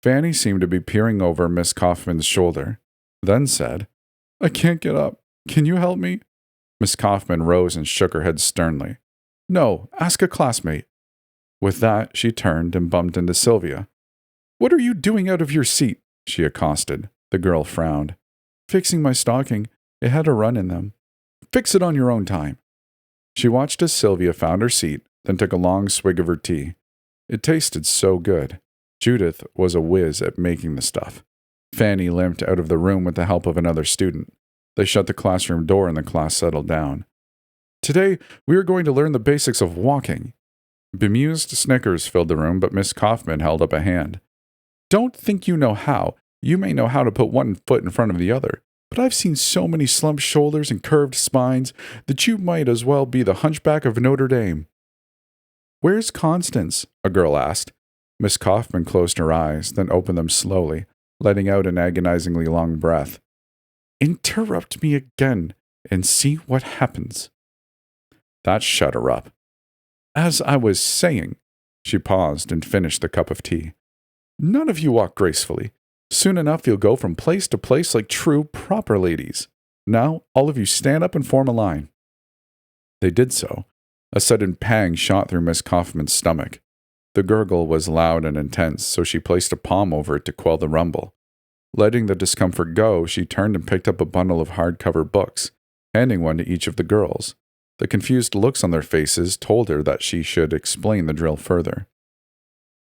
Fanny seemed to be peering over Miss Kaufmann's shoulder, then said, "I can't get up. Can you help me?" Miss Kaufmann rose and shook her head sternly. "No, ask a classmate." With that, she turned and bumped into Sylvia. "What are you doing out of your seat?" she accosted. The girl frowned. "Fixing my stocking. It had a run in them." "Fix it on your own time." She watched as Sylvia found her seat, then took a long swig of her tea. It tasted so good. Judith was a whiz at making the stuff. Fanny limped out of the room with the help of another student. They shut the classroom door and the class settled down. "Today, we are going to learn the basics of walking." Bemused snickers filled the room, but Miss Kaufmann held up a hand. "Don't think you know how. You may know how to put one foot in front of the other, but I've seen so many slumped shoulders and curved spines that you might as well be the hunchback of Notre Dame." "Where's Constance?" a girl asked. Miss Kaufmann closed her eyes, then opened them slowly, letting out an agonizingly long breath. "Interrupt me again, and see what happens." That shut her up. "As I was saying," she paused and finished the cup of tea. "None of you walk gracefully. Soon enough you'll go from place to place like true, proper ladies. Now, all of you stand up and form a line." They did so. A sudden pang shot through Miss Kaufmann's stomach. The gurgle was loud and intense, so she placed a palm over it to quell the rumble. Letting the discomfort go, she turned and picked up a bundle of hardcover books, handing one to each of the girls. The confused looks on their faces told her that she should explain the drill further.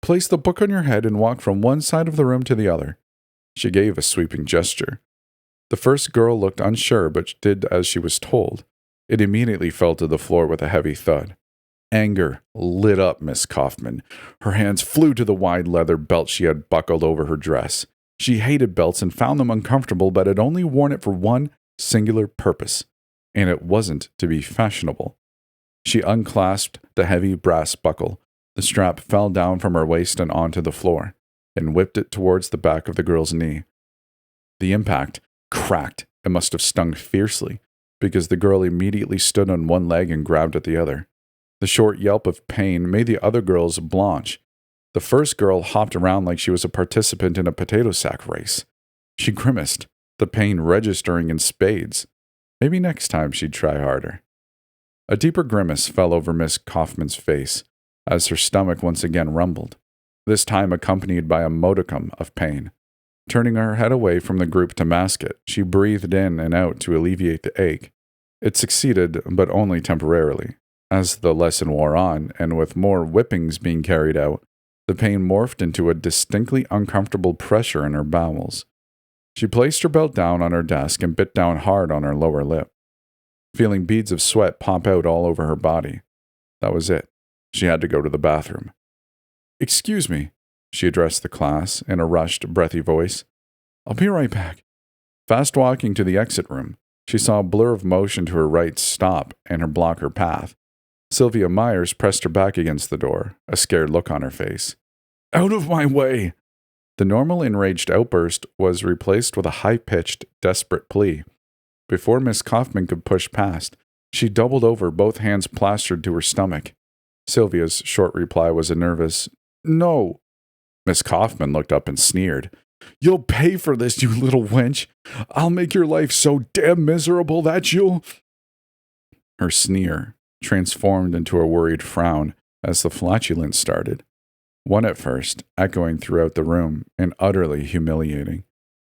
Place the book on your head and walk from one side of the room to the other. She gave a sweeping gesture. The first girl looked unsure but did as she was told. It immediately fell to the floor with a heavy thud. Anger lit up Miss Kaufmann. Her hands flew to the wide leather belt she had buckled over her dress. She hated belts and found them uncomfortable, but had only worn it for one singular purpose, and it wasn't to be fashionable. She unclasped the heavy brass buckle. The strap fell down from her waist and onto the floor, and whipped it towards the back of the girl's knee. The impact cracked and must have stung fiercely, because the girl immediately stood on one leg and grabbed at the other. The short yelp of pain made the other girls blanch. The first girl hopped around like she was a participant in a potato sack race. She grimaced, the pain registering in spades. Maybe next time she'd try harder. A deeper grimace fell over Miss Kaufmann's face, as her stomach once again rumbled, this time accompanied by a modicum of pain. Turning her head away from the group to mask it, she breathed in and out to alleviate the ache. It succeeded, but only temporarily. As the lesson wore on, and with more whippings being carried out, the pain morphed into a distinctly uncomfortable pressure in her bowels. She placed her belt down on her desk and bit down hard on her lower lip, feeling beads of sweat pop out all over her body. That was it. She had to go to the bathroom. Excuse me, she addressed the class in a rushed, breathy voice. I'll be right back. Fast walking to the exit room, she saw a blur of motion to her right stop and her block her path. Sylvia Myers pressed her back against the door, a scared look on her face. Out of my way! The normal enraged outburst was replaced with a high-pitched, desperate plea. Before Miss Kaufmann could push past, she doubled over, both hands plastered to her stomach. Sylvia's short reply was a nervous, No. Miss Kaufmann looked up and sneered. You'll pay for this, you little wench. I'll make your life so damn miserable that you'll... Her sneer transformed into a worried frown as the flatulence started. One at first, echoing throughout the room and utterly humiliating.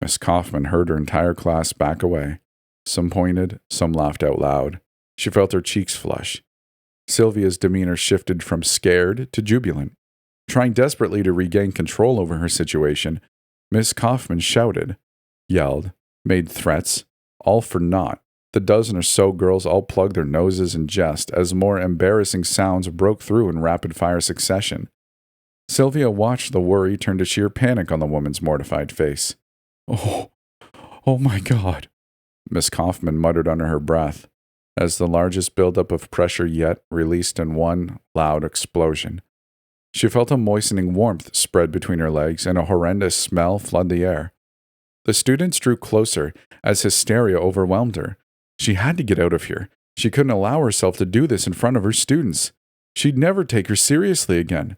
Miss Kaufmann heard her entire class back away. Some pointed, some laughed out loud. She felt her cheeks flush. Sylvia's demeanor shifted from scared to jubilant. Trying desperately to regain control over her situation, Miss Kaufmann shouted, yelled, made threats, all for naught. The dozen or so girls all plugged their noses in jest as more embarrassing sounds broke through in rapid-fire succession. Sylvia watched the worry turn to sheer panic on the woman's mortified face. Oh my God, Miss Kaufmann muttered under her breath, as the largest buildup of pressure yet released in one loud explosion. She felt a moistening warmth spread between her legs and a horrendous smell flood the air. The students drew closer as hysteria overwhelmed her. She had to get out of here. She couldn't allow herself to do this in front of her students. She'd never take her seriously again.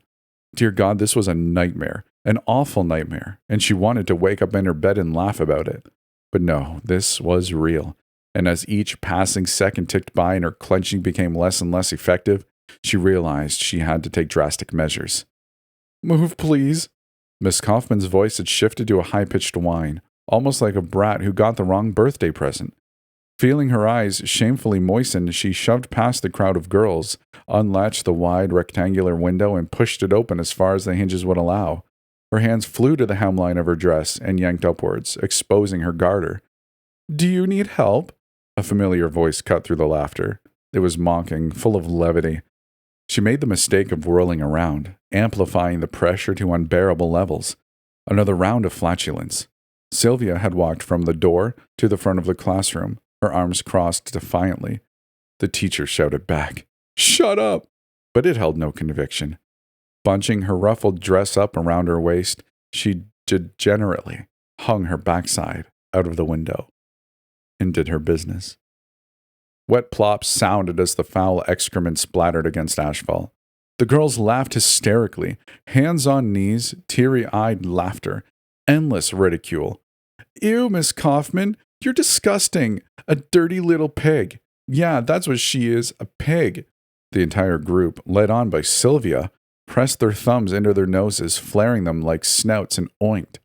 Dear God, this was a nightmare, an awful nightmare, and she wanted to wake up in her bed and laugh about it. But no, this was real, and as each passing second ticked by and her clenching became less and less effective, she realized she had to take drastic measures. Move, please. Miss Kaufmann's voice had shifted to a high-pitched whine, almost like a brat who got the wrong birthday present. Feeling her eyes shamefully moistened, she shoved past the crowd of girls, unlatched the wide rectangular window, and pushed it open as far as the hinges would allow. Her hands flew to the hemline of her dress and yanked upwards, exposing her garter. Do you need help? A familiar voice cut through the laughter. It was mocking, full of levity. She made the mistake of whirling around, amplifying the pressure to unbearable levels. Another round of flatulence. Sylvia had walked from the door to the front of the classroom, her arms crossed defiantly. The teacher shouted back, Shut up! But it held no conviction. Bunching her ruffled dress up around her waist, she degenerately hung her backside out of the window and did her business. Wet plops sounded as the foul excrement splattered against asphalt. The girls laughed hysterically, hands on knees, teary-eyed laughter, endless ridicule. Ew, Miss Kaufmann, you're disgusting, a dirty little pig. Yeah, that's what she is, a pig. The entire group, led on by Sylvia, pressed their thumbs into their noses, flaring them like snouts, and oinked.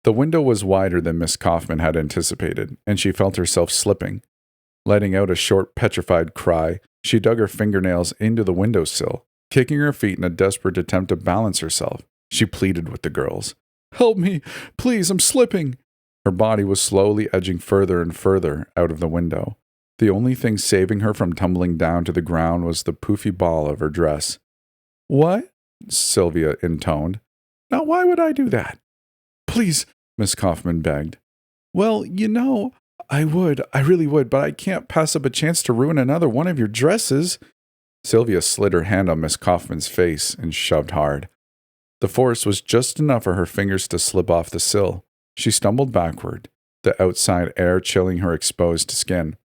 The window was wider than Miss Kaufmann had anticipated, and she felt herself slipping. Letting out a short, petrified cry, she dug her fingernails into the windowsill, kicking her feet in a desperate attempt to balance herself. She pleaded with the girls. "Help me! Please, I'm slipping!" Her body was slowly edging further and further out of the window. The only thing saving her from tumbling down to the ground was the poofy ball of her dress. "What?" Sylvia intoned. "Now why would I do that?" "Please," Miss Kaufmann begged. "Well, I really would, but I can't pass up a chance to ruin another one of your dresses." Sylvia slid her hand on Miss Kaufmann's face and shoved hard. The force was just enough for her fingers to slip off the sill. She stumbled backward, the outside air chilling her exposed skin.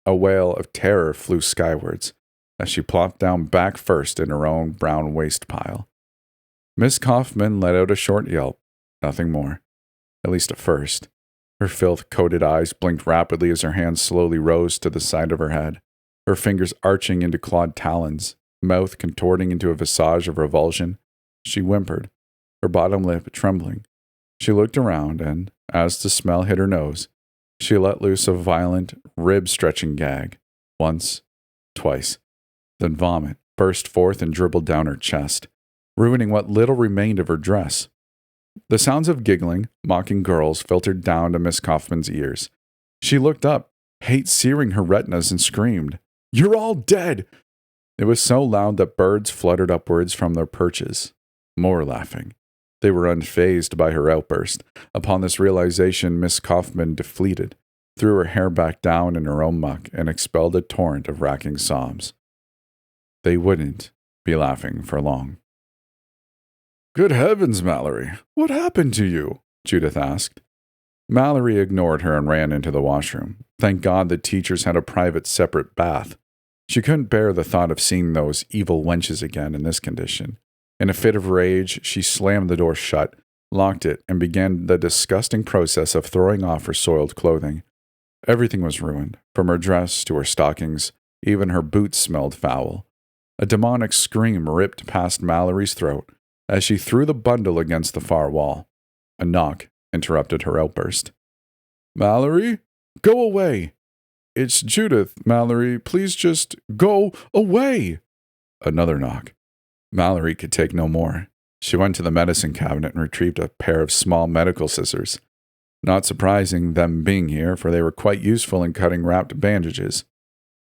A wail of terror flew skywards as she plopped down back first in her own brown waste pile. Miss Kaufmann let out a short yelp, nothing more, at least at first. Her filth-coated eyes blinked rapidly as her hands slowly rose to the side of her head, her fingers arching into clawed talons, mouth contorting into a visage of revulsion. She whimpered, her bottom lip trembling. She looked around, and, as the smell hit her nose, she let loose a violent, rib-stretching gag. Once, twice. Then vomit burst forth and dribbled down her chest, ruining what little remained of her dress. The sounds of giggling, mocking girls filtered down to Miss Kaufmann's ears. She looked up, hate searing her retinas, and screamed, "You're all dead!" It was so loud that birds fluttered upwards from their perches. More laughing. They were unfazed by her outburst. Upon this realization, Miss Kaufmann defleeted, threw her hair back down in her own muck, and expelled a torrent of racking sobs. They wouldn't be laughing for long. "Good heavens, Mallory, what happened to you?" Judith asked. Mallory ignored her and ran into the washroom. Thank God the teachers had a private separate bath. She couldn't bear the thought of seeing those evil wenches again in this condition. In a fit of rage, she slammed the door shut, locked it, and began the disgusting process of throwing off her soiled clothing. Everything was ruined, from her dress to her stockings. Even her boots smelled foul. A demonic scream ripped past Mallory's throat as she threw the bundle against the far wall. A knock interrupted her outburst. "Mallory, go away!" "It's Judith, Mallory. Please just go away!" Another knock. Mallory could take no more. She went to the medicine cabinet and retrieved a pair of small medical scissors. Not surprising, them being here, for they were quite useful in cutting wrapped bandages.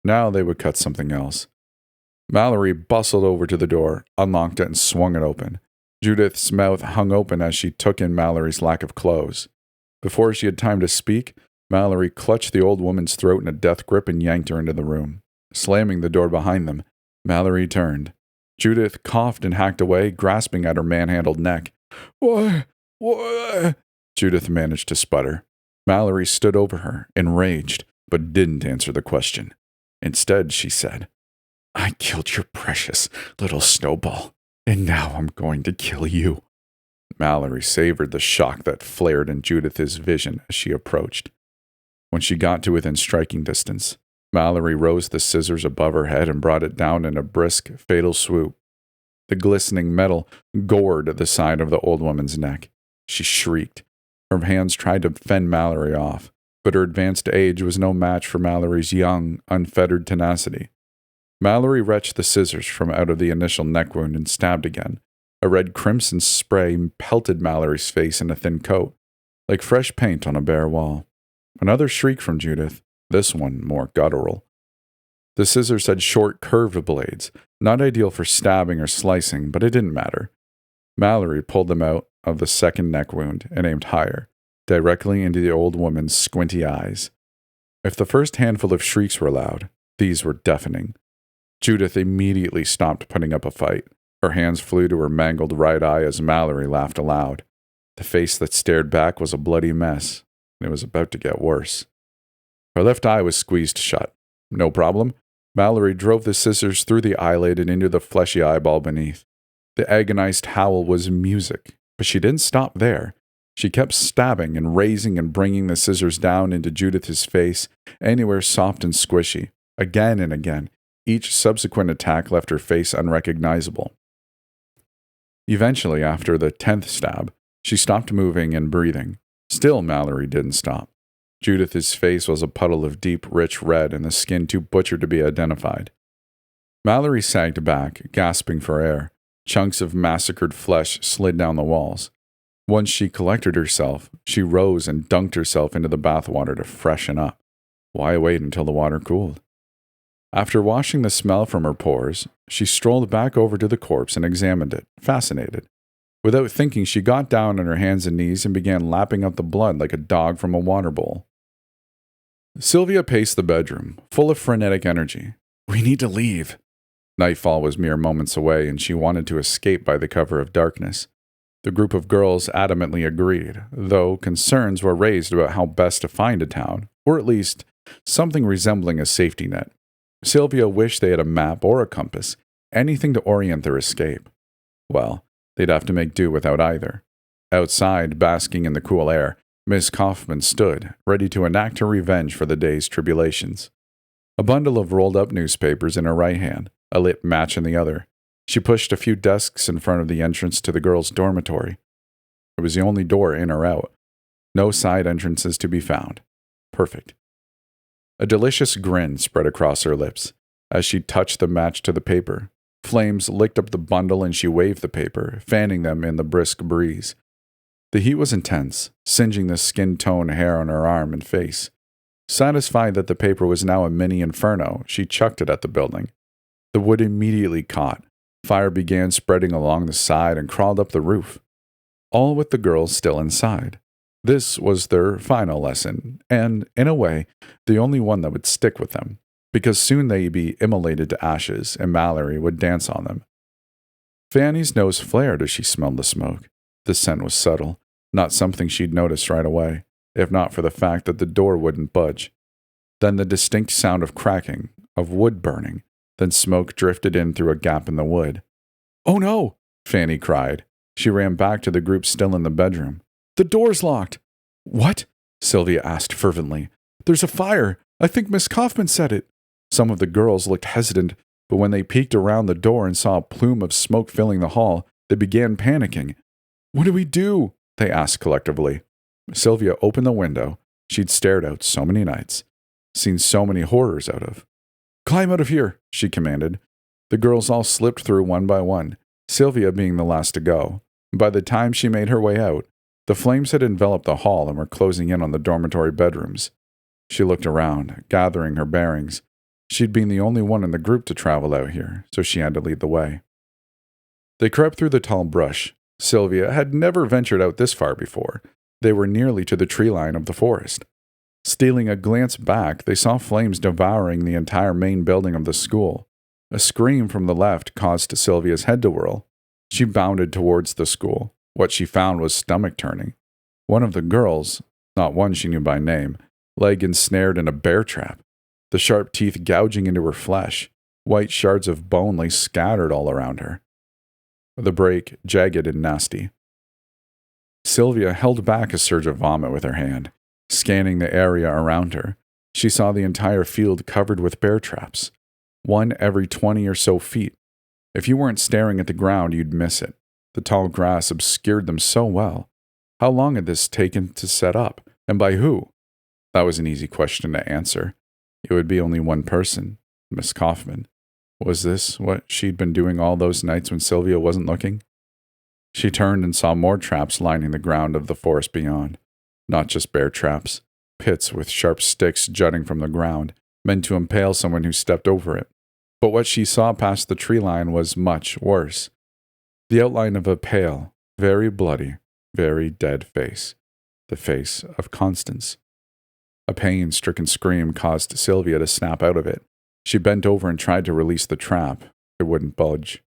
Now they would cut something else. Mallory bustled over to the door, unlocked it, and swung it open. Judith's mouth hung open as she took in Mallory's lack of clothes. Before she had time to speak, Mallory clutched the old woman's throat in a death grip and yanked her into the room. Slamming the door behind them, Mallory turned. Judith coughed and hacked away, grasping at her manhandled neck. Why? Judith managed to sputter. Mallory stood over her, enraged, but didn't answer the question. Instead, she said, "I killed your precious little snowball, and now I'm going to kill you." Mallory savored the shock that flared in Judith's vision as she approached. When she got to within striking distance, Mallory rose the scissors above her head and brought it down in a brisk, fatal swoop. The glistening metal gored the side of the old woman's neck. She shrieked. Her hands tried to fend Mallory off, but her advanced age was no match for Mallory's young, unfettered tenacity. Mallory wrenched the scissors from out of the initial neck wound and stabbed again. A red crimson spray pelted Mallory's face in a thin coat, like fresh paint on a bare wall. Another shriek from Judith, this one more guttural. The scissors had short, curved blades, not ideal for stabbing or slicing, but it didn't matter. Mallory pulled them out of the second neck wound and aimed higher, directly into the old woman's squinty eyes. If the first handful of shrieks were loud, these were deafening. Judith immediately stopped putting up a fight. Her hands flew to her mangled right eye as Mallory laughed aloud. The face that stared back was a bloody mess, and it was about to get worse. Her left eye was squeezed shut. No problem. Mallory drove the scissors through the eyelid and into the fleshy eyeball beneath. The agonized howl was music, but she didn't stop there. She kept stabbing and raising and bringing the scissors down into Judith's face, anywhere soft and squishy, again and again. Each subsequent attack left her face unrecognizable. Eventually, after the 10th stab, she stopped moving and breathing. Still, Mallory didn't stop. Judith's face was a puddle of deep, rich red and the skin too butchered to be identified. Mallory sagged back, gasping for air. Chunks of massacred flesh slid down the walls. Once she collected herself, she rose and dunked herself into the bathwater to freshen up. Why wait until the water cooled? After washing the smell from her pores, she strolled back over to the corpse and examined it, fascinated. Without thinking, she got down on her hands and knees and began lapping up the blood like a dog from a water bowl. Sylvia paced the bedroom, full of frenetic energy. "We need to leave." Nightfall was mere moments away, and she wanted to escape by the cover of darkness. The group of girls adamantly agreed, though concerns were raised about how best to find a town, or at least something resembling a safety net. Sylvia wished they had a map or a compass, anything to orient their escape. Well, they'd have to make do without either. Outside, basking in the cool air, Miss Kaufmann stood, ready to enact her revenge for the day's tribulations. A bundle of rolled-up newspapers in her right hand, a lit match in the other. She pushed a few desks in front of the entrance to the girls' dormitory. It was the only door in or out. No side entrances to be found. Perfect. A delicious grin spread across her lips as she touched the match to the paper. Flames licked up the bundle and she waved the paper, fanning them in the brisk breeze. The heat was intense, singeing the skin-tone hair on her arm and face. Satisfied that the paper was now a mini inferno, she chucked it at the building. The wood immediately caught. Fire began spreading along the side and crawled up the roof. All with the girls still inside. This was their final lesson, and, in a way, the only one that would stick with them, because soon they'd be immolated to ashes, and Mallory would dance on them. Fanny's nose flared as she smelled the smoke. The scent was subtle, not something she'd noticed right away, if not for the fact that the door wouldn't budge. Then the distinct sound of cracking, of wood burning, then smoke drifted in through a gap in the wood. "Oh no!" Fanny cried. She ran back to the group still in the bedroom. "The door's locked!" "What?" Sylvia asked fervently. "There's a fire! I think Miss Kaufmann said it." Some of the girls looked hesitant, but when they peeked around the door and saw a plume of smoke filling the hall, they began panicking. "What do we do?" they asked collectively. Sylvia opened the window she'd stared out so many nights, seen so many horrors out of. "Climb out of here," she commanded. The girls all slipped through one by one, Sylvia being the last to go. By the time she made her way out, the flames had enveloped the hall and were closing in on the dormitory bedrooms. She looked around, gathering her bearings. She'd been the only one in the group to travel out here, so she had to lead the way. They crept through the tall brush. Sylvia had never ventured out this far before. They were nearly to the tree line of the forest. Stealing a glance back, they saw flames devouring the entire main building of the school. A scream from the left caused Sylvia's head to whirl. She bounded towards the school. What she found was stomach-turning. One of the girls, not one she knew by name, leg ensnared in a bear trap, the sharp teeth gouging into her flesh. White shards of bone lay scattered all around her. The break, jagged and nasty. Sylvia held back a surge of vomit with her hand, scanning the area around her. She saw the entire field covered with bear traps, one every 20 or so feet. If you weren't staring at the ground, you'd miss it. The tall grass obscured them so well. How long had this taken to set up, and by who? That was an easy question to answer. It would be only one person, Miss Kaufmann. Was this what she'd been doing all those nights when Sylvia wasn't looking? She turned and saw more traps lining the ground of the forest beyond. Not just bear traps, pits with sharp sticks jutting from the ground, meant to impale someone who stepped over it. But what she saw past the tree line was much worse. The outline of a pale, very bloody, very dead face. The face of Constance. A pain-stricken scream caused Sylvia to snap out of it. She bent over and tried to release the trap. It wouldn't budge.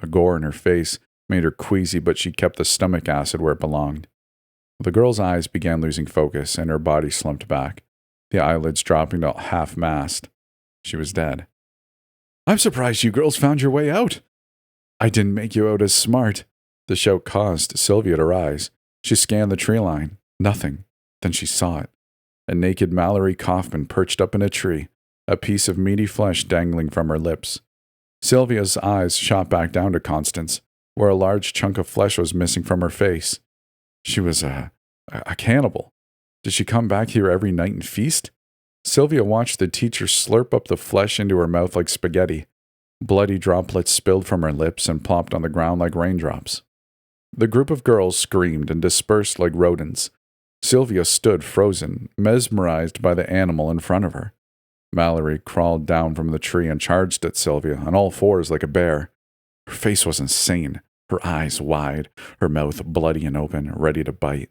A gore in her face made her queasy, but she kept the stomach acid where it belonged. The girl's eyes began losing focus, and her body slumped back, the eyelids dropping to half-mast. She was dead. "I'm surprised you girls found your way out." "I didn't make you out as smart." The shout caused Sylvia to rise. She scanned the tree line. Nothing. Then she saw it. A naked Mallory Kaufmann perched up in a tree, a piece of meaty flesh dangling from her lips. Sylvia's eyes shot back down to Constance, where a large chunk of flesh was missing from her face. She was a cannibal. Did she come back here every night and feast? Sylvia watched the teacher slurp up the flesh into her mouth like spaghetti. Bloody droplets spilled from her lips and plopped on the ground like raindrops. The group of girls screamed and dispersed like rodents. Sylvia stood frozen, mesmerized by the animal in front of her. Mallory crawled down from the tree and charged at Sylvia on all fours like a bear. Her face was insane, her eyes wide, her mouth bloody and open, ready to bite.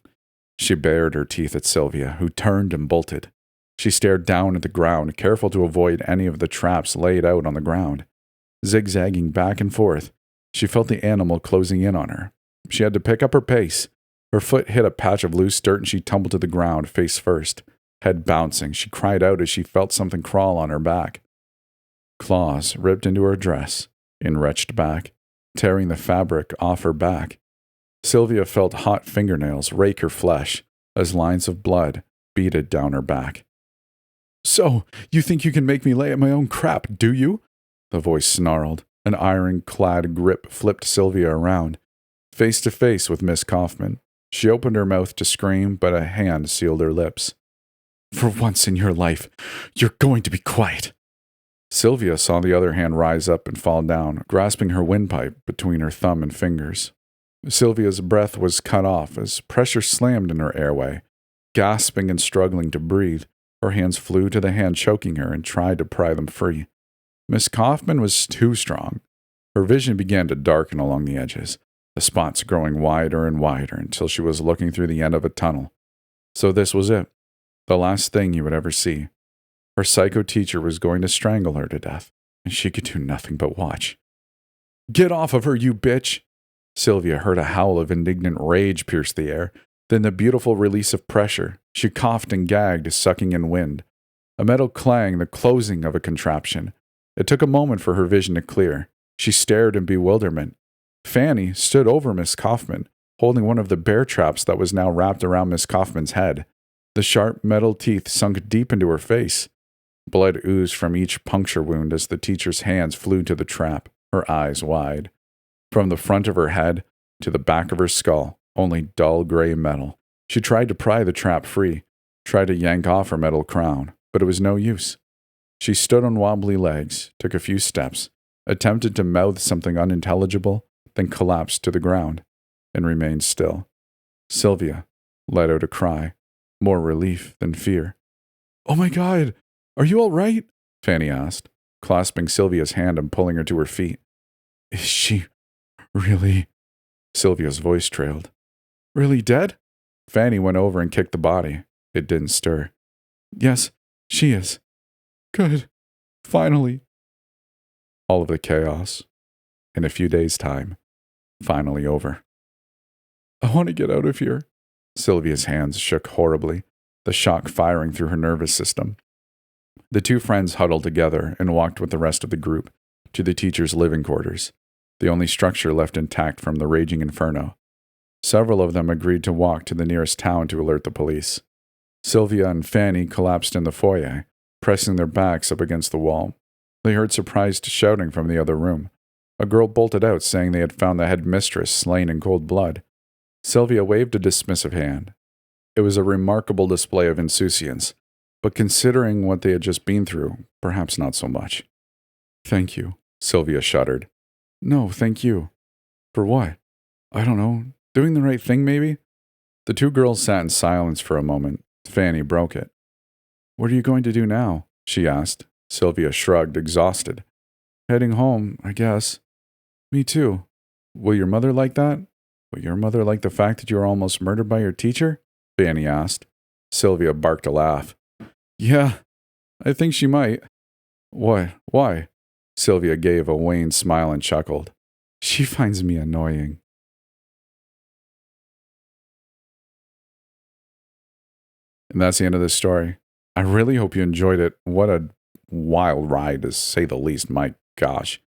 She bared her teeth at Sylvia, who turned and bolted. She stared down at the ground, careful to avoid any of the traps laid out on the ground. Zigzagging back and forth, she felt the animal closing in on her. She had to pick up her pace. Her foot hit a patch of loose dirt and she tumbled to the ground, face first. Head bouncing, she cried out as she felt something crawl on her back. Claws ripped into her dress, enwretched back, tearing the fabric off her back. Sylvia felt hot fingernails rake her flesh as lines of blood beaded down her back. "So, you think you can make me lay at my own crap, do you?" The voice snarled. An iron-clad grip flipped Sylvia around. Face to face with Miss Kaufmann, she opened her mouth to scream, but a hand sealed her lips. "For once in your life, you're going to be quiet." Sylvia saw the other hand rise up and fall down, grasping her windpipe between her thumb and fingers. Sylvia's breath was cut off as pressure slammed in her airway. Gasping and struggling to breathe, her hands flew to the hand choking her and tried to pry them free. Miss Kaufmann was too strong. Her vision began to darken along the edges, the spots growing wider and wider until she was looking through the end of a tunnel. So this was it, the last thing you would ever see. Her psycho teacher was going to strangle her to death, and she could do nothing but watch. "Get off of her, you bitch!" Sylvia heard a howl of indignant rage pierce the air, then the beautiful release of pressure. She coughed and gagged, sucking in wind. A metal clang, the closing of a contraption. It took a moment for her vision to clear. She stared in bewilderment. Fanny stood over Miss Kaufmann, holding one of the bear traps that was now wrapped around Miss Kaufmann's head. The sharp metal teeth sunk deep into her face. Blood oozed from each puncture wound as the teacher's hands flew to the trap, her eyes wide. From the front of her head to the back of her skull, only dull gray metal. She tried to pry the trap free, tried to yank off her metal crown, but it was no use. She stood on wobbly legs, took a few steps, attempted to mouth something unintelligible, then collapsed to the ground, and remained still. Sylvia let out a cry, more relief than fear. "Oh my God, are you all right?" Fanny asked, clasping Sylvia's hand and pulling her to her feet. "Is she really?" Sylvia's voice trailed. "Really dead?" Fanny went over and kicked the body. It didn't stir. "Yes, she is. Good. Finally." All of the chaos, in a few days' time, finally over. "I want to get out of here." Sylvia's hands shook horribly, the shock firing through her nervous system. The two friends huddled together and walked with the rest of the group to the teacher's living quarters, the only structure left intact from the raging inferno. Several of them agreed to walk to the nearest town to alert the police. Sylvia and Fanny collapsed in the foyer, pressing their backs up against the wall. They heard surprised shouting from the other room. A girl bolted out saying they had found the headmistress slain in cold blood. Sylvia waved a dismissive hand. It was a remarkable display of insouciance, but considering what they had just been through, perhaps not so much. "Thank you," Sylvia shuddered. "No, thank you." "For what?" "I don't know. Doing the right thing, maybe?" The two girls sat in silence for a moment. Fanny broke it. "What are you going to do now?" she asked. Sylvia shrugged, exhausted. "Heading home, I guess." "Me too." "Will your mother like that?" "Will your mother like the fact that you were almost murdered by your teacher?" Fanny asked. Sylvia barked a laugh. "Yeah, I think she might." "What? Why?" Sylvia gave a wan smile and chuckled. "She finds me annoying." And that's the end of this story. I really hope you enjoyed it. What a wild ride, to say the least. My gosh.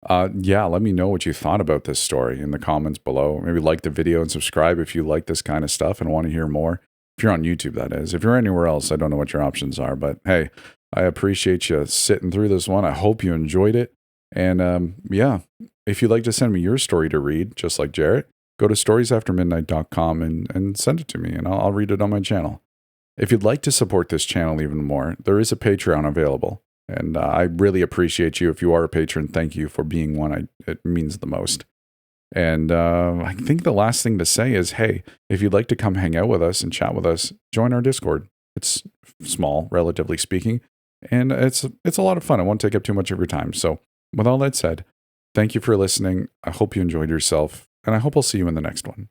Yeah, let me know what you thought about this story in the comments below. Maybe like the video and subscribe if you like this kind of stuff and want to hear more. If you're on YouTube, that is. If you're anywhere else, I don't know what your options are. But hey, I appreciate you sitting through this one. I hope you enjoyed it. And yeah, if you'd like to send me your story to read, just like Jarrett, go to storiesaftermidnight.com and send it to me, and I'll read it on my channel. If you'd like to support this channel even more, there is a Patreon available. And I really appreciate you. If you are a patron, thank you for being one. It means the most. And I think the last thing to say is, hey, if you'd like to come hang out with us and chat with us, join our Discord. It's small, relatively speaking, and it's a lot of fun. It won't take up too much of your time. So with all that said, thank you for listening. I hope you enjoyed yourself, and I hope I'll see you in the next one.